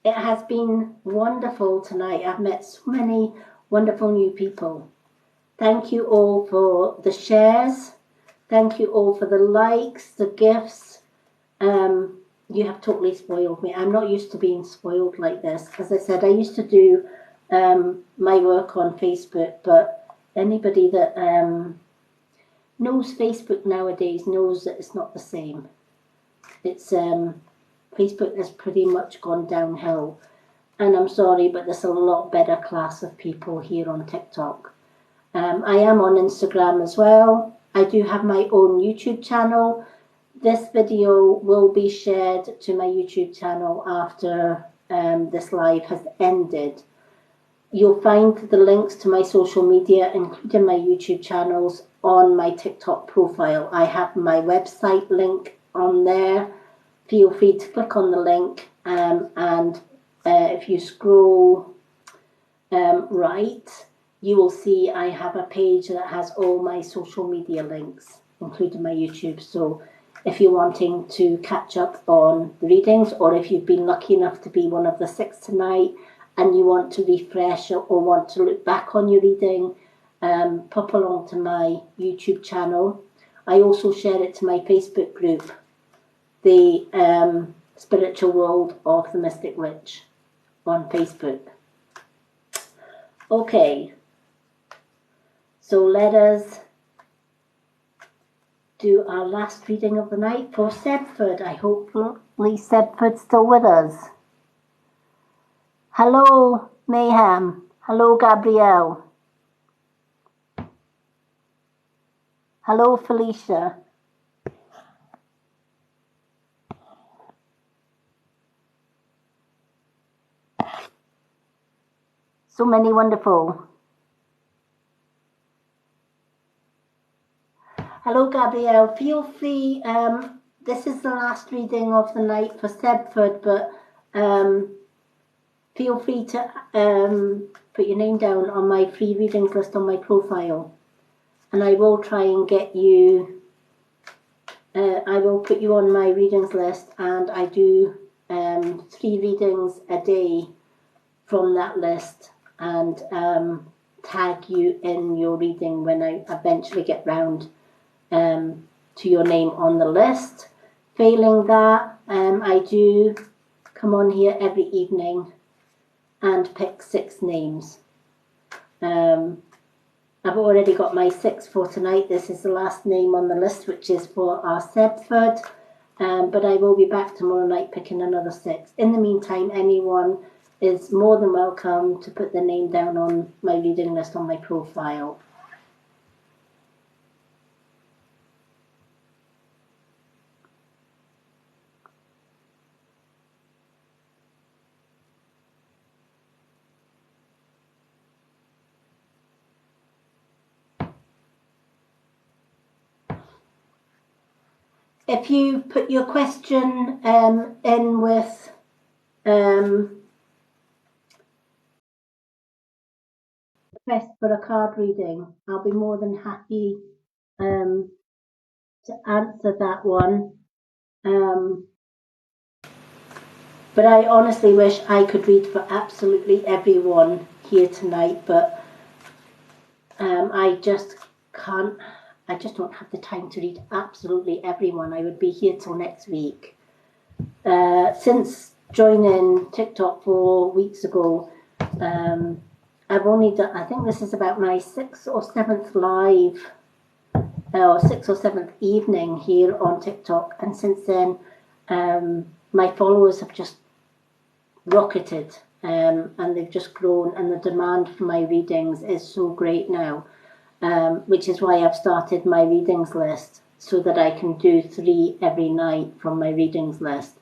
It has been wonderful tonight. I've met so many wonderful new people. Thank you all for the shares. Thank you all for the likes, the gifts. You have totally spoiled me. I'm not used to being spoiled like this. As I said, I used to do my work on Facebook, but anybody that knows Facebook nowadays knows that it's not the same. It's Facebook has pretty much gone downhill, and I'm sorry, but there's a lot better class of people here on TikTok. I am on Instagram as well. I do have my own YouTube channel. This video will be shared to my YouTube channel after this live has ended. You'll find the links to my social media, including my YouTube channels, on my TikTok profile. I have my website link on there. Feel free to click on the link, and if you scroll right, you will see I have a page that has all my social media links, including my YouTube. So if you're wanting to catch up on readings, or if you've been lucky enough to be one of the 6 tonight and you want to refresh or want to look back on your reading, pop along to my YouTube channel. I also share it to my Facebook group, the Spiritual World of the Mystic Witch, on Facebook. Okay, so let us do our last reading of the night for Sebford. I hopefully Sebford's still with us. Hello, Mayhem. Hello, Gabrielle. Hello, Felicia. So many wonderful. Hello, Gabrielle. Feel free. This is the last reading of the night for Sebford, but feel free to put your name down on my free readings list on my profile, and I will try and get you. I will put you on my readings list, and I do 3 readings a day from that list, and tag you in your reading when I eventually get round to your name on the list. Failing that, I do come on here every evening and pick 6 names. I've already got my 6 for tonight. This is the last name on the list, which is for our Sebford, but I will be back tomorrow night picking another 6. In the meantime, anyone is more than welcome to put their name down on my reading list on my profile. If you put your question in with request for a card reading, I'll be more than happy to answer that one. But I honestly wish I could read for absolutely everyone here tonight, but I just can't. I just don't have the time to read absolutely everyone. I would be here till next week. Since joining TikTok 4 weeks ago, I've only done, I think this is about my 6th or 7th live, or 6th or 7th evening here on TikTok. And since then, my followers have just rocketed, and they've just grown, and the demand for my readings is so great now. Which is why I've started my readings list, so that I can do 3 every night from my readings list.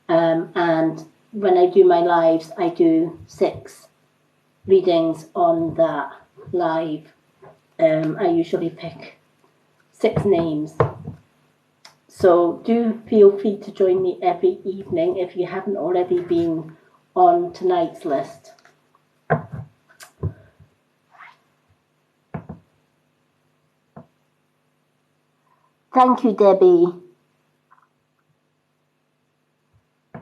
And when I do my lives, I do 6 readings on that live. I usually pick 6 names. So do feel free to join me every evening if you haven't already been on tonight's list. Thank you, Debbie.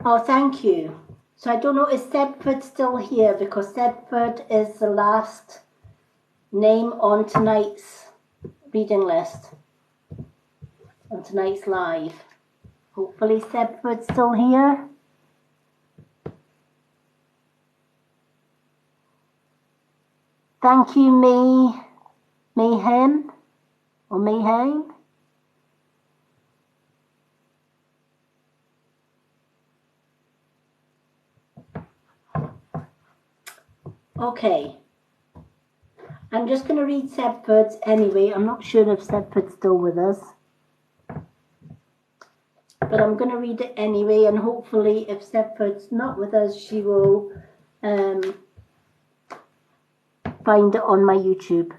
Oh, thank you. So I don't know, is Sebford still here? Because Sebford is the last name on tonight's reading list, on tonight's live. Hopefully Sebford's still here. Thank you, Mayhem, or Mayhem. Okay, I'm just going to read Sebford's anyway. I'm not sure if Sebford's still with us, but I'm going to read it anyway, and hopefully if Sebford's not with us, she will find it on my YouTube.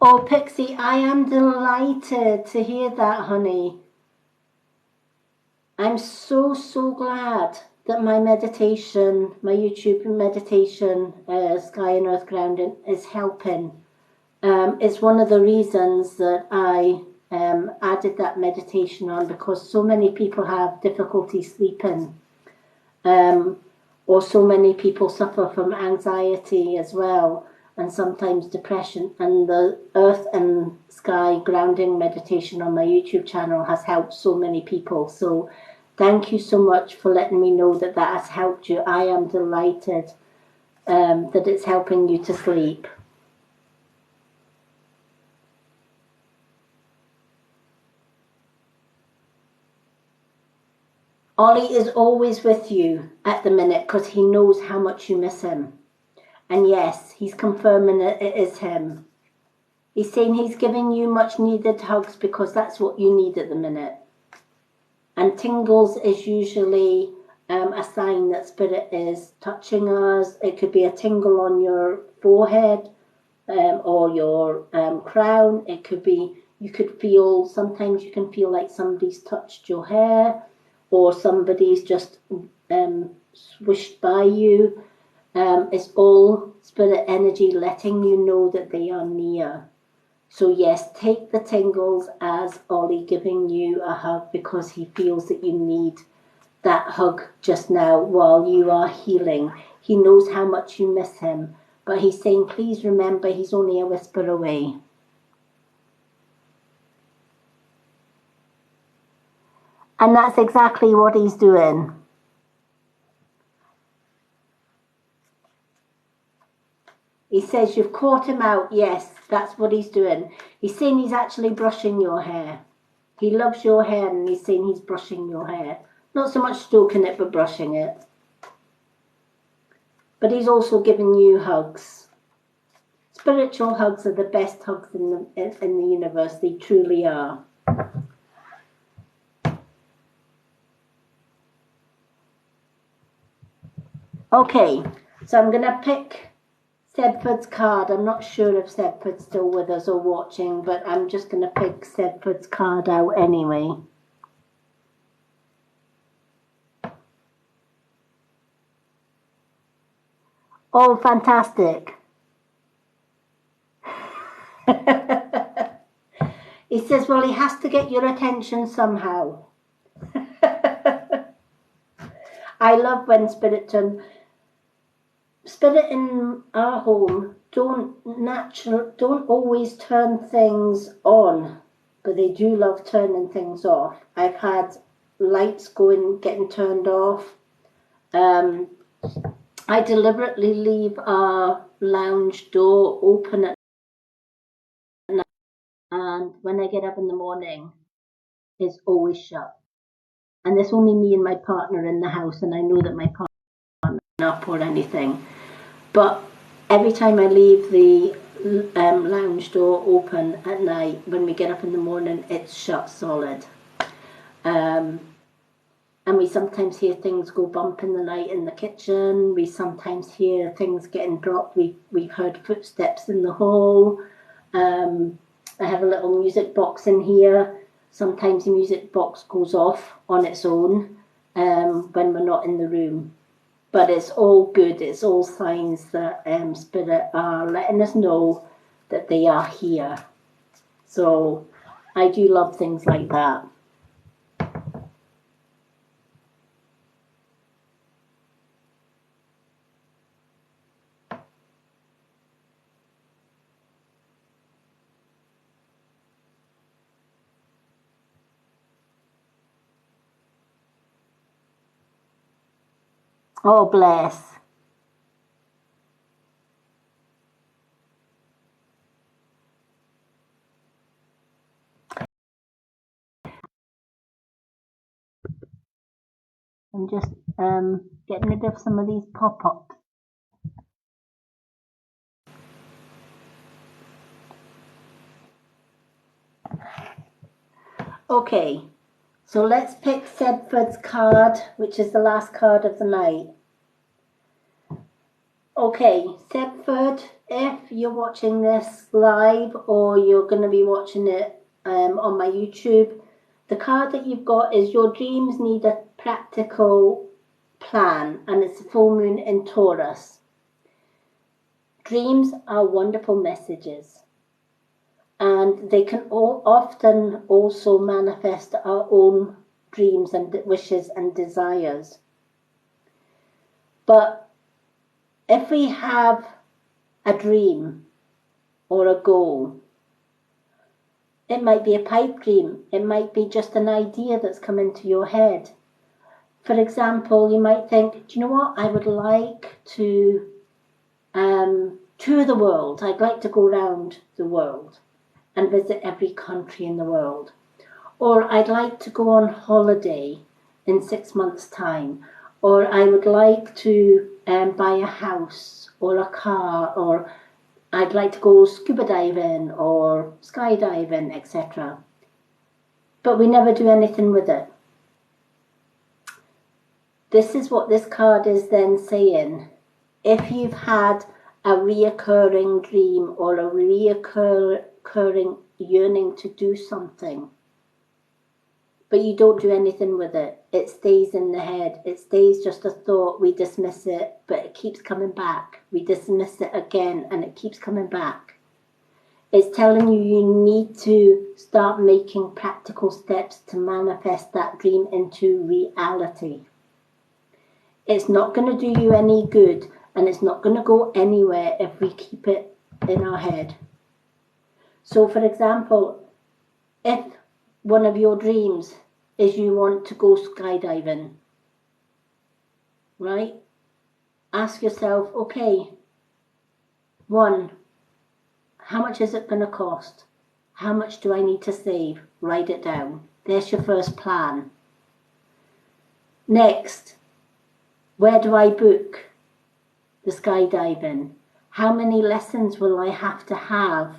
Oh, Pixie, I am delighted to hear that, honey. I'm so glad that my meditation, my YouTube meditation, Sky and Earth Grounding, is helping. It's one of the reasons that I added that meditation on, because so many people have difficulty sleeping, or so many people suffer from anxiety as well, and sometimes depression, and the Earth and Sky Grounding meditation on my YouTube channel has helped so many people. So thank you so much for letting me know that that has helped you. I am delighted that it's helping you to sleep. Ollie is always with you at the minute because he knows how much you miss him. And yes, he's confirming that it is him. He's saying he's giving you much needed hugs because that's what you need at the minute. And tingles is usually a sign that Spirit is touching us. It could be a tingle on your forehead or your crown. It could be, you could feel, sometimes you can feel like somebody's touched your hair, or somebody's just swished by you. It's all Spirit energy letting you know that they are near. So yes, take the tingles as Ollie giving you a hug because he feels that you need that hug just now while you are healing. He knows how much you miss him, but he's saying, please remember, he's only a whisper away. And that's exactly what he's doing. He says you've caught him out. Yes, that's what he's doing. He's saying he's actually brushing your hair. He loves your hair and he's saying he's brushing your hair. Not so much stroking it, but brushing it. But he's also giving you hugs. Spiritual hugs are the best hugs in the universe. They truly are. Okay, so I'm going to pick Sedford's card. I'm not sure if Sedford's still with us or watching, but I'm just going to pick Sedford's card out anyway. Oh, fantastic. He says, well, he has to get your attention somehow. I love when Spirit in our home don't always turn things on, but they do love turning things off. I've had lights getting turned off. I deliberately leave our lounge door open at night, and when I get up in the morning, it's always shut. And there's only me and my partner in the house, and I know that my partner's not up or anything. But every time I leave the lounge door open at night, when we get up in the morning, it's shut solid. And we sometimes hear things go bump in the night in the kitchen. We sometimes hear things getting dropped. We've heard footsteps in the hall. I have a little music box in here. Sometimes the music box goes off on its own when we're not in the room. But it's all good. It's all signs that Spirit are letting us know that they are here. So I do love things like that. Oh, bless. I'm just getting rid of some of these pop-ups. Okay, so let's pick Sedford's card, which is the last card of the night. Okay, Sedford, if you're watching this live or you're going to be watching it on my YouTube, the card that you've got is your dreams need a practical plan, and it's a full moon in Taurus. Dreams are wonderful messages, and they can often also manifest our own dreams and wishes and desires. But if we have a dream or a goal, it might be a pipe dream, it might be just an idea that's come into your head. For example, you might think, do you know what, I would like to tour the world. I'd like to go around the world and visit every country in the world. Or I'd like to go on holiday in 6 months' time. Or I would like to buy a house or a car, or I'd like to go scuba diving or skydiving, etc. But we never do anything with it. This is what this card is then saying. If you've had a reoccurring dream or a reoccurring yearning to do something, but you don't do anything with it, it stays in the head, it stays just a thought, we dismiss it, but it keeps coming back. We dismiss it again and it keeps coming back. It's telling you need to start making practical steps to manifest that dream into reality. It's not going to do you any good, and it's not going to go anywhere if we keep it in our head. So for example, if one of your dreams is you want to go skydiving, right? Ask yourself, okay, 1, how much is it going to cost? How much do I need to save? Write it down. There's your first plan. Next, where do I book the skydiving? How many lessons will I have to have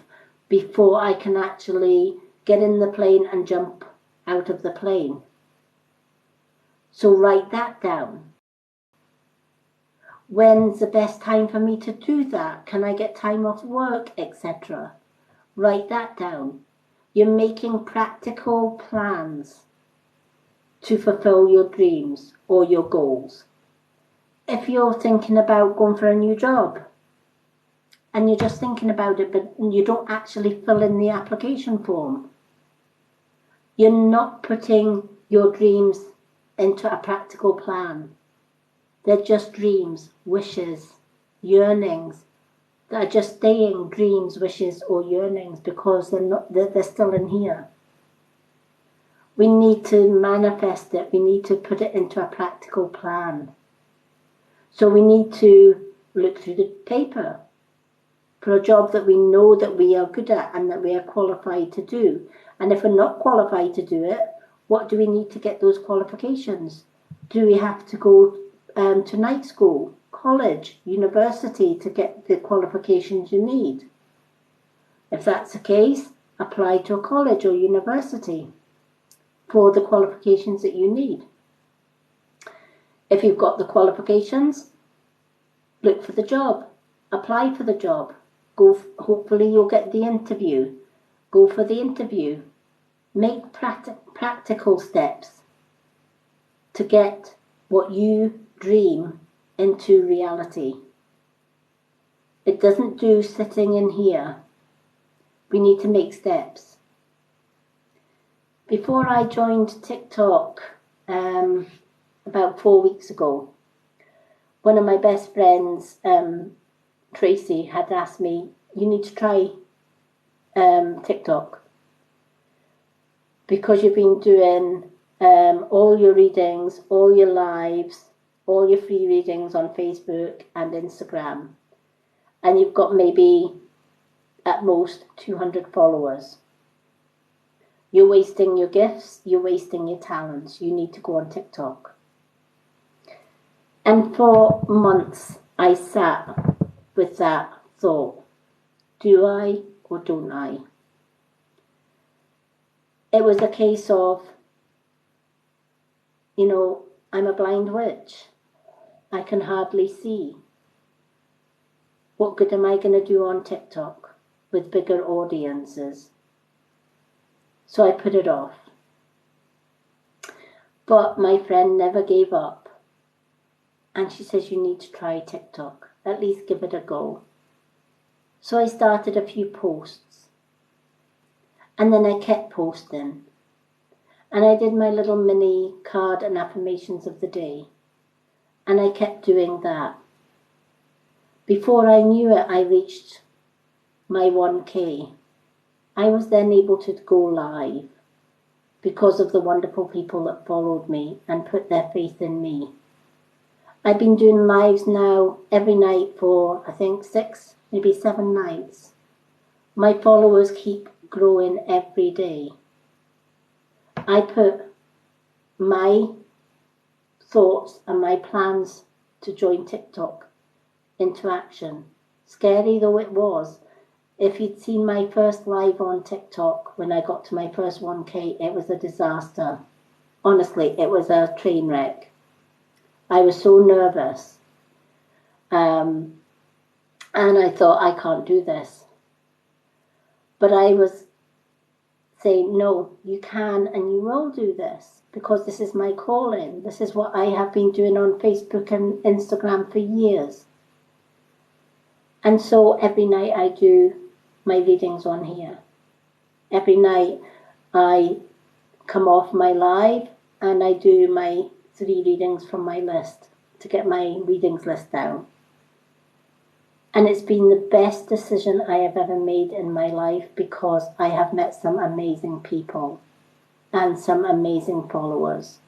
before I can actually get in the plane and jump out of the plane? So write that down. When's the best time for me to do that? Can I get time off work, etc.? Write that down. You're making practical plans to fulfill your dreams or your goals. If you're thinking about going for a new job and you're just thinking about it, but you don't actually fill in the application form, you're not putting your dreams into a practical plan. They're just dreams, wishes, yearnings. They're just staying dreams, wishes, or yearnings because they're still in here. We need to manifest it. We need to put it into a practical plan. So we need to look through the paper for a job that we know that we are good at and that we are qualified to do. And if we're not qualified to do it, what do we need to get those qualifications? Do we have to go to night school, college, university to get the qualifications you need? If that's the case, apply to a college or university for the qualifications that you need. If you've got the qualifications, look for the job, apply for the job. Hopefully you'll get the interview. Go for the interview. Make practical steps to get what you dream into reality. It doesn't do sitting in here. We need to make steps. Before I joined TikTok about 4 weeks ago, one of my best friends, Tracy, had asked me, you need to try TikTok because you've been doing all your readings, all your lives, all your free readings on Facebook and Instagram, and you've got maybe at most 200 followers. You're wasting your gifts, you're wasting your talents. You need to go on TikTok. And for months I sat with that thought. Do I or don't I? It was a case of, I'm a blind witch. I can hardly see. What good am I going to do on TikTok with bigger audiences? So I put it off. But my friend never gave up. And she says, you need to try TikTok. At least give it a go. So I started a few posts. And then I kept posting. And I did my little mini card and affirmations of the day. And I kept doing that. Before I knew it, I reached my 1K. I was then able to go live because of the wonderful people that followed me and put their faith in me. I've been doing lives now every night for, I think, 6, maybe 7 nights. My followers keep growing every day. I put my thoughts and my plans to join TikTok into action. Scary though it was. If you'd seen my first live on TikTok when I got to my first 1K, it was a disaster. Honestly, it was a train wreck. I was so nervous. And I thought, I can't do this. But I was saying, no, you can and you will do this because this is my calling. This is what I have been doing on Facebook and Instagram for years. And so every night I do my readings on here. Every night I come off my live and I do my 3 readings from my list to get my readings list down. And it's been the best decision I have ever made in my life because I have met some amazing people and some amazing followers.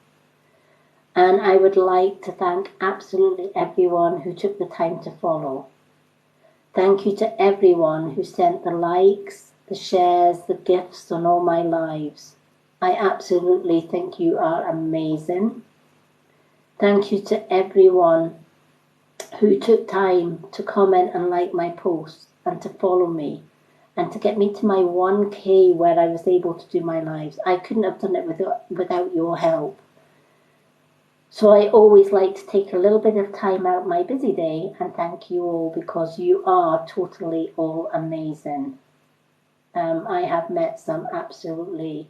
And I would like to thank absolutely everyone who took the time to follow. Thank you to everyone who sent the likes, the shares, the gifts on all my lives. I absolutely think you are amazing. Thank you to everyone who took time to comment and like my posts and to follow me and to get me to my 1K where I was able to do my lives. I couldn't have done it without your help. So I always like to take a little bit of time out my busy day and thank you all because you are totally all amazing. I have met some absolutely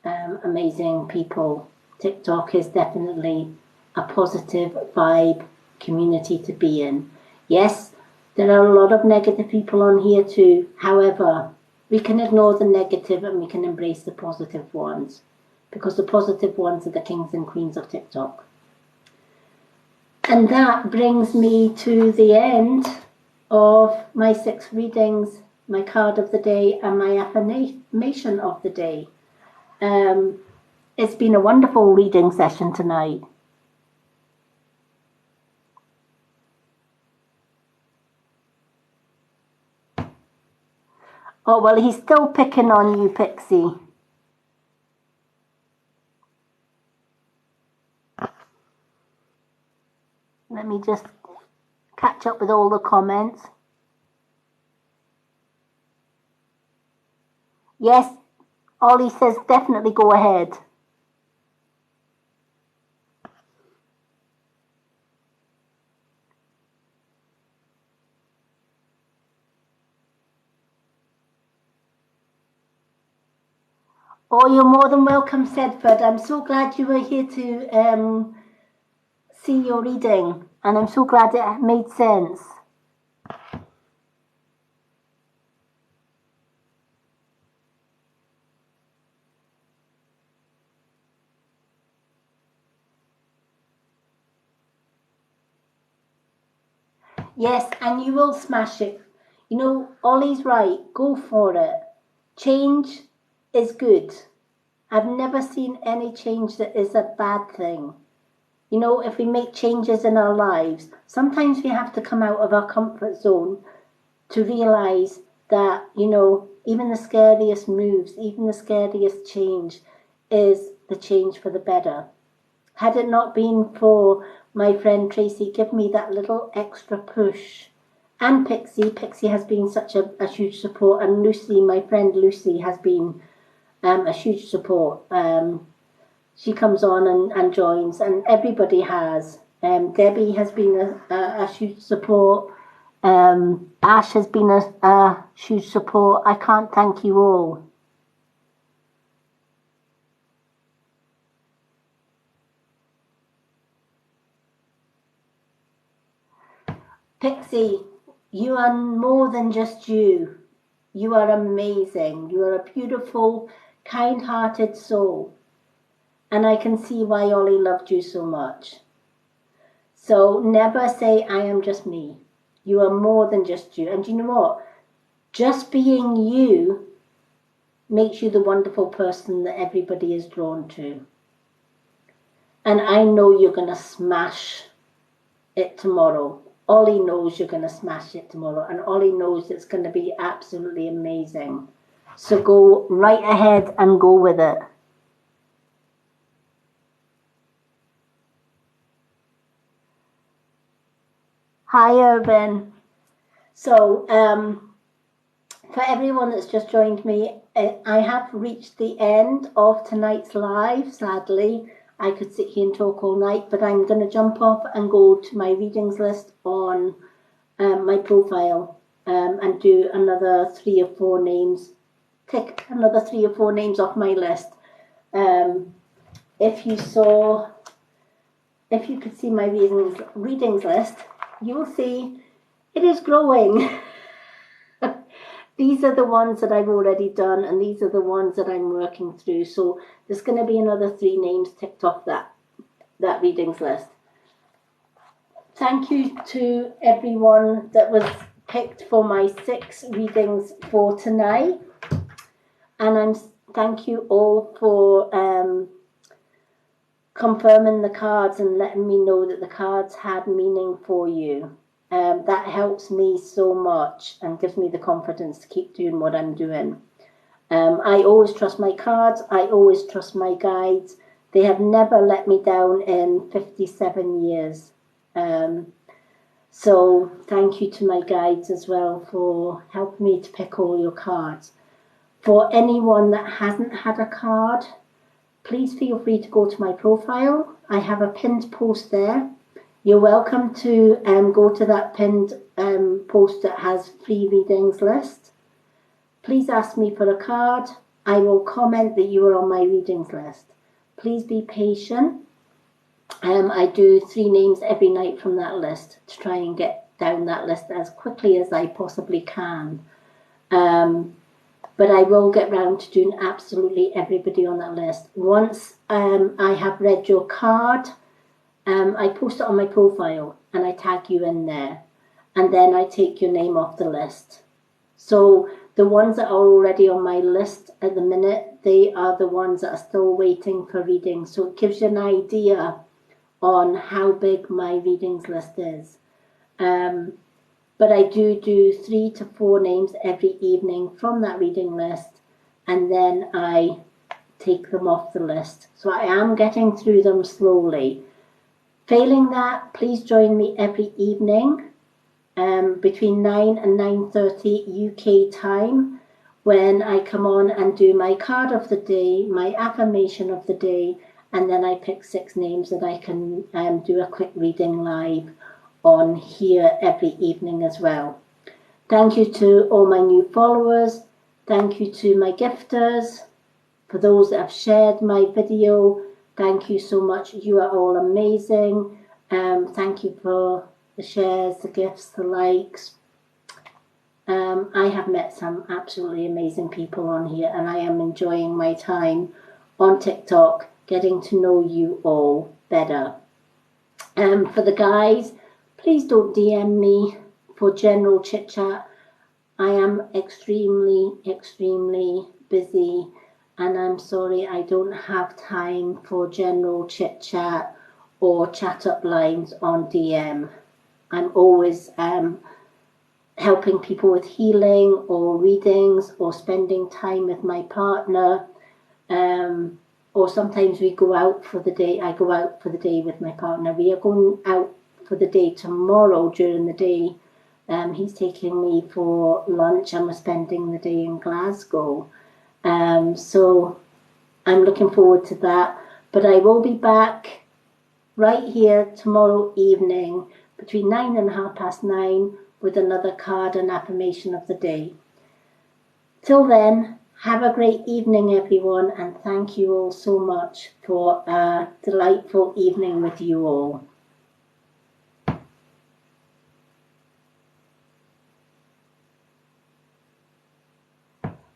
amazing people. TikTok is definitely a positive vibe community to be in. Yes, there are a lot of negative people on here too. However, we can ignore the negative and we can embrace the positive ones because the positive ones are the kings and queens of TikTok. And that brings me to the end of my 6 readings, my card of the day and my affirmation of the day. It's been a wonderful reading session tonight. Oh, well, he's still picking on you, Pixie. Let me just catch up with all the comments. Yes, Ollie says definitely go ahead. Oh, you're more than welcome, Sedford. I'm so glad you were here to see your reading, and I'm so glad it made sense. Yes, and you will smash it. You know, Ollie's right. Go for it. Change is good. I've never seen any change that is a bad thing. You know, if we make changes in our lives, sometimes we have to come out of our comfort zone to realize that, you know, even the scariest moves, even the scariest change is the change for the better. Had it not been for my friend Tracy give me that little extra push, and Pixie has been such a huge support, and Lucy, my friend Lucy, has been a huge support. She comes on and joins, and everybody has. Debbie has been a huge support. Ash has been a huge support. I can't thank you all. Pixie, you are more than just you. You are amazing. You are a beautiful, kind-hearted soul. And I can see why Ollie loved you so much. So never say, I am just me. You are more than just you. And you know what? Just being you makes you the wonderful person that everybody is drawn to. And I know you're going to smash it tomorrow. Ollie knows you're going to smash it tomorrow. And Ollie knows it's going to be absolutely amazing. So go right ahead and go with it. Hi, Urban. So, for everyone that's just joined me, I have reached the end of tonight's live, sadly. I could sit here and talk all night, but I'm going to jump off and go to my readings list on my profile and do another 3 or 4 names, tick another 3 or 4 names off my list. If you could see my readings list, you will see it is growing. These are the ones that I've already done, and these are the ones that I'm working through. So there's going to be another 3 names ticked off that readings list. Thank you to everyone that was picked for my 6 readings for tonight. And thank you all for confirming the cards and letting me know that the cards had meaning for you. That helps me so much and gives me the confidence to keep doing what I'm doing. I always trust my cards. I always trust my guides. They have never let me down in 57 years. So thank you to my guides as well for helping me to pick all your cards. For anyone that hasn't had a card, please feel free to go to my profile. I have a pinned post there. You're welcome to go to that pinned post that has free readings list. Please ask me for a card. I will comment that you are on my readings list. Please be patient. I do 3 names every night from that list to try and get down that list as quickly as I possibly can. But I will get round to doing absolutely everybody on that list. Once I have read your card, I post it on my profile and I tag you in there. And then I take your name off the list. So the ones that are already on my list at the minute, they are the ones that are still waiting for reading. So it gives you an idea on how big my readings list is. But I do 3 to 4 names every evening from that reading list, and then I take them off the list. So I am getting through them slowly. Failing that, please join me every evening between 9 and 9:30 UK time, when I come on and do my card of the day, my affirmation of the day, and then I pick 6 names that I can do a quick reading live on here every evening as well. Thank you to all my new followers. Thank you to my gifters. For those that have shared my video, thank you so much. You are all amazing. Thank you for the shares, the gifts, the likes. I have met some absolutely amazing people on here, and I am enjoying my time on TikTok, getting to know you all better. For the guys, please don't DM me for general chit chat. I am extremely busy, and I'm sorry I don't have time for general chit chat or chat up lines on DM. I'm always helping people with healing or readings or spending time with my partner. Or sometimes we go out for the day. I go out for the day with my partner. We are going out for the day tomorrow during the day. He's taking me for lunch and we're spending the day in Glasgow. So I'm looking forward to that. But I will be back right here tomorrow evening between 9 and 9:30 with another card and affirmation of the day. Till then, have a great evening, everyone, and thank you all so much for a delightful evening with you all.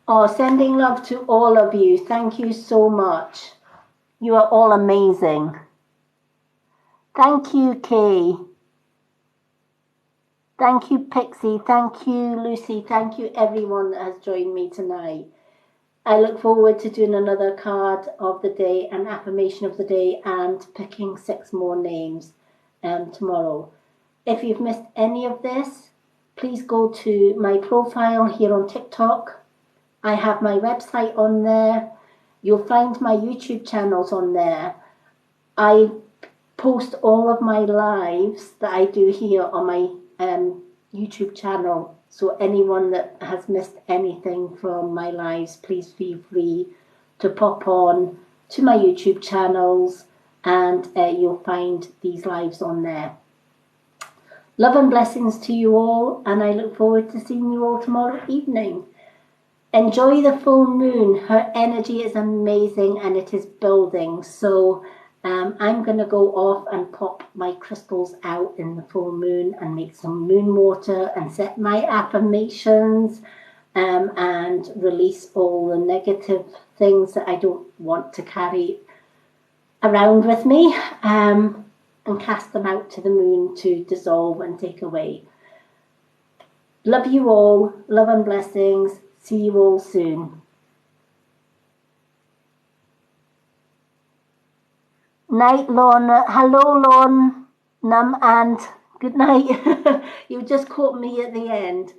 Oh, sending love to all of you. Thank you so much. You are all amazing. Thank you, Kay. Thank you, Pixie. Thank you, Lucy. Thank you, everyone that has joined me tonight. I look forward to doing another card of the day, an affirmation of the day, and picking 6 more names tomorrow. If you've missed any of this, please go to my profile here on TikTok. I have my website on there. You'll find my YouTube channels on there. I post all of my lives that I do here on my YouTube channel. So anyone that has missed anything from my lives, please feel free to pop on to my YouTube channels, and you'll find these lives on there. Love and blessings to you all, and I look forward to seeing you all tomorrow evening. Enjoy the full moon. Her energy is amazing and it is building. So I'm going to go off and pop my crystals out in the full moon and make some moon water and set my affirmations and release all the negative things that I don't want to carry around with me, and cast them out to the moon to dissolve and take away. Love you all. Love and blessings. See you all soon. Night, Lorna. Hello, Lorna. Num and good night. You just caught me at the end.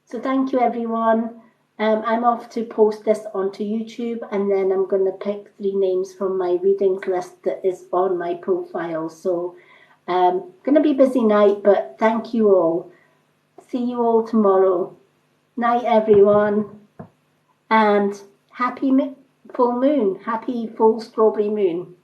So thank you, everyone. I'm off to post this onto YouTube, and then I'm going to pick 3 names from my readings list that is on my profile. So, going to be busy night, but thank you all. See you all tomorrow. Night, everyone, and happy full moon. Happy full strawberry moon.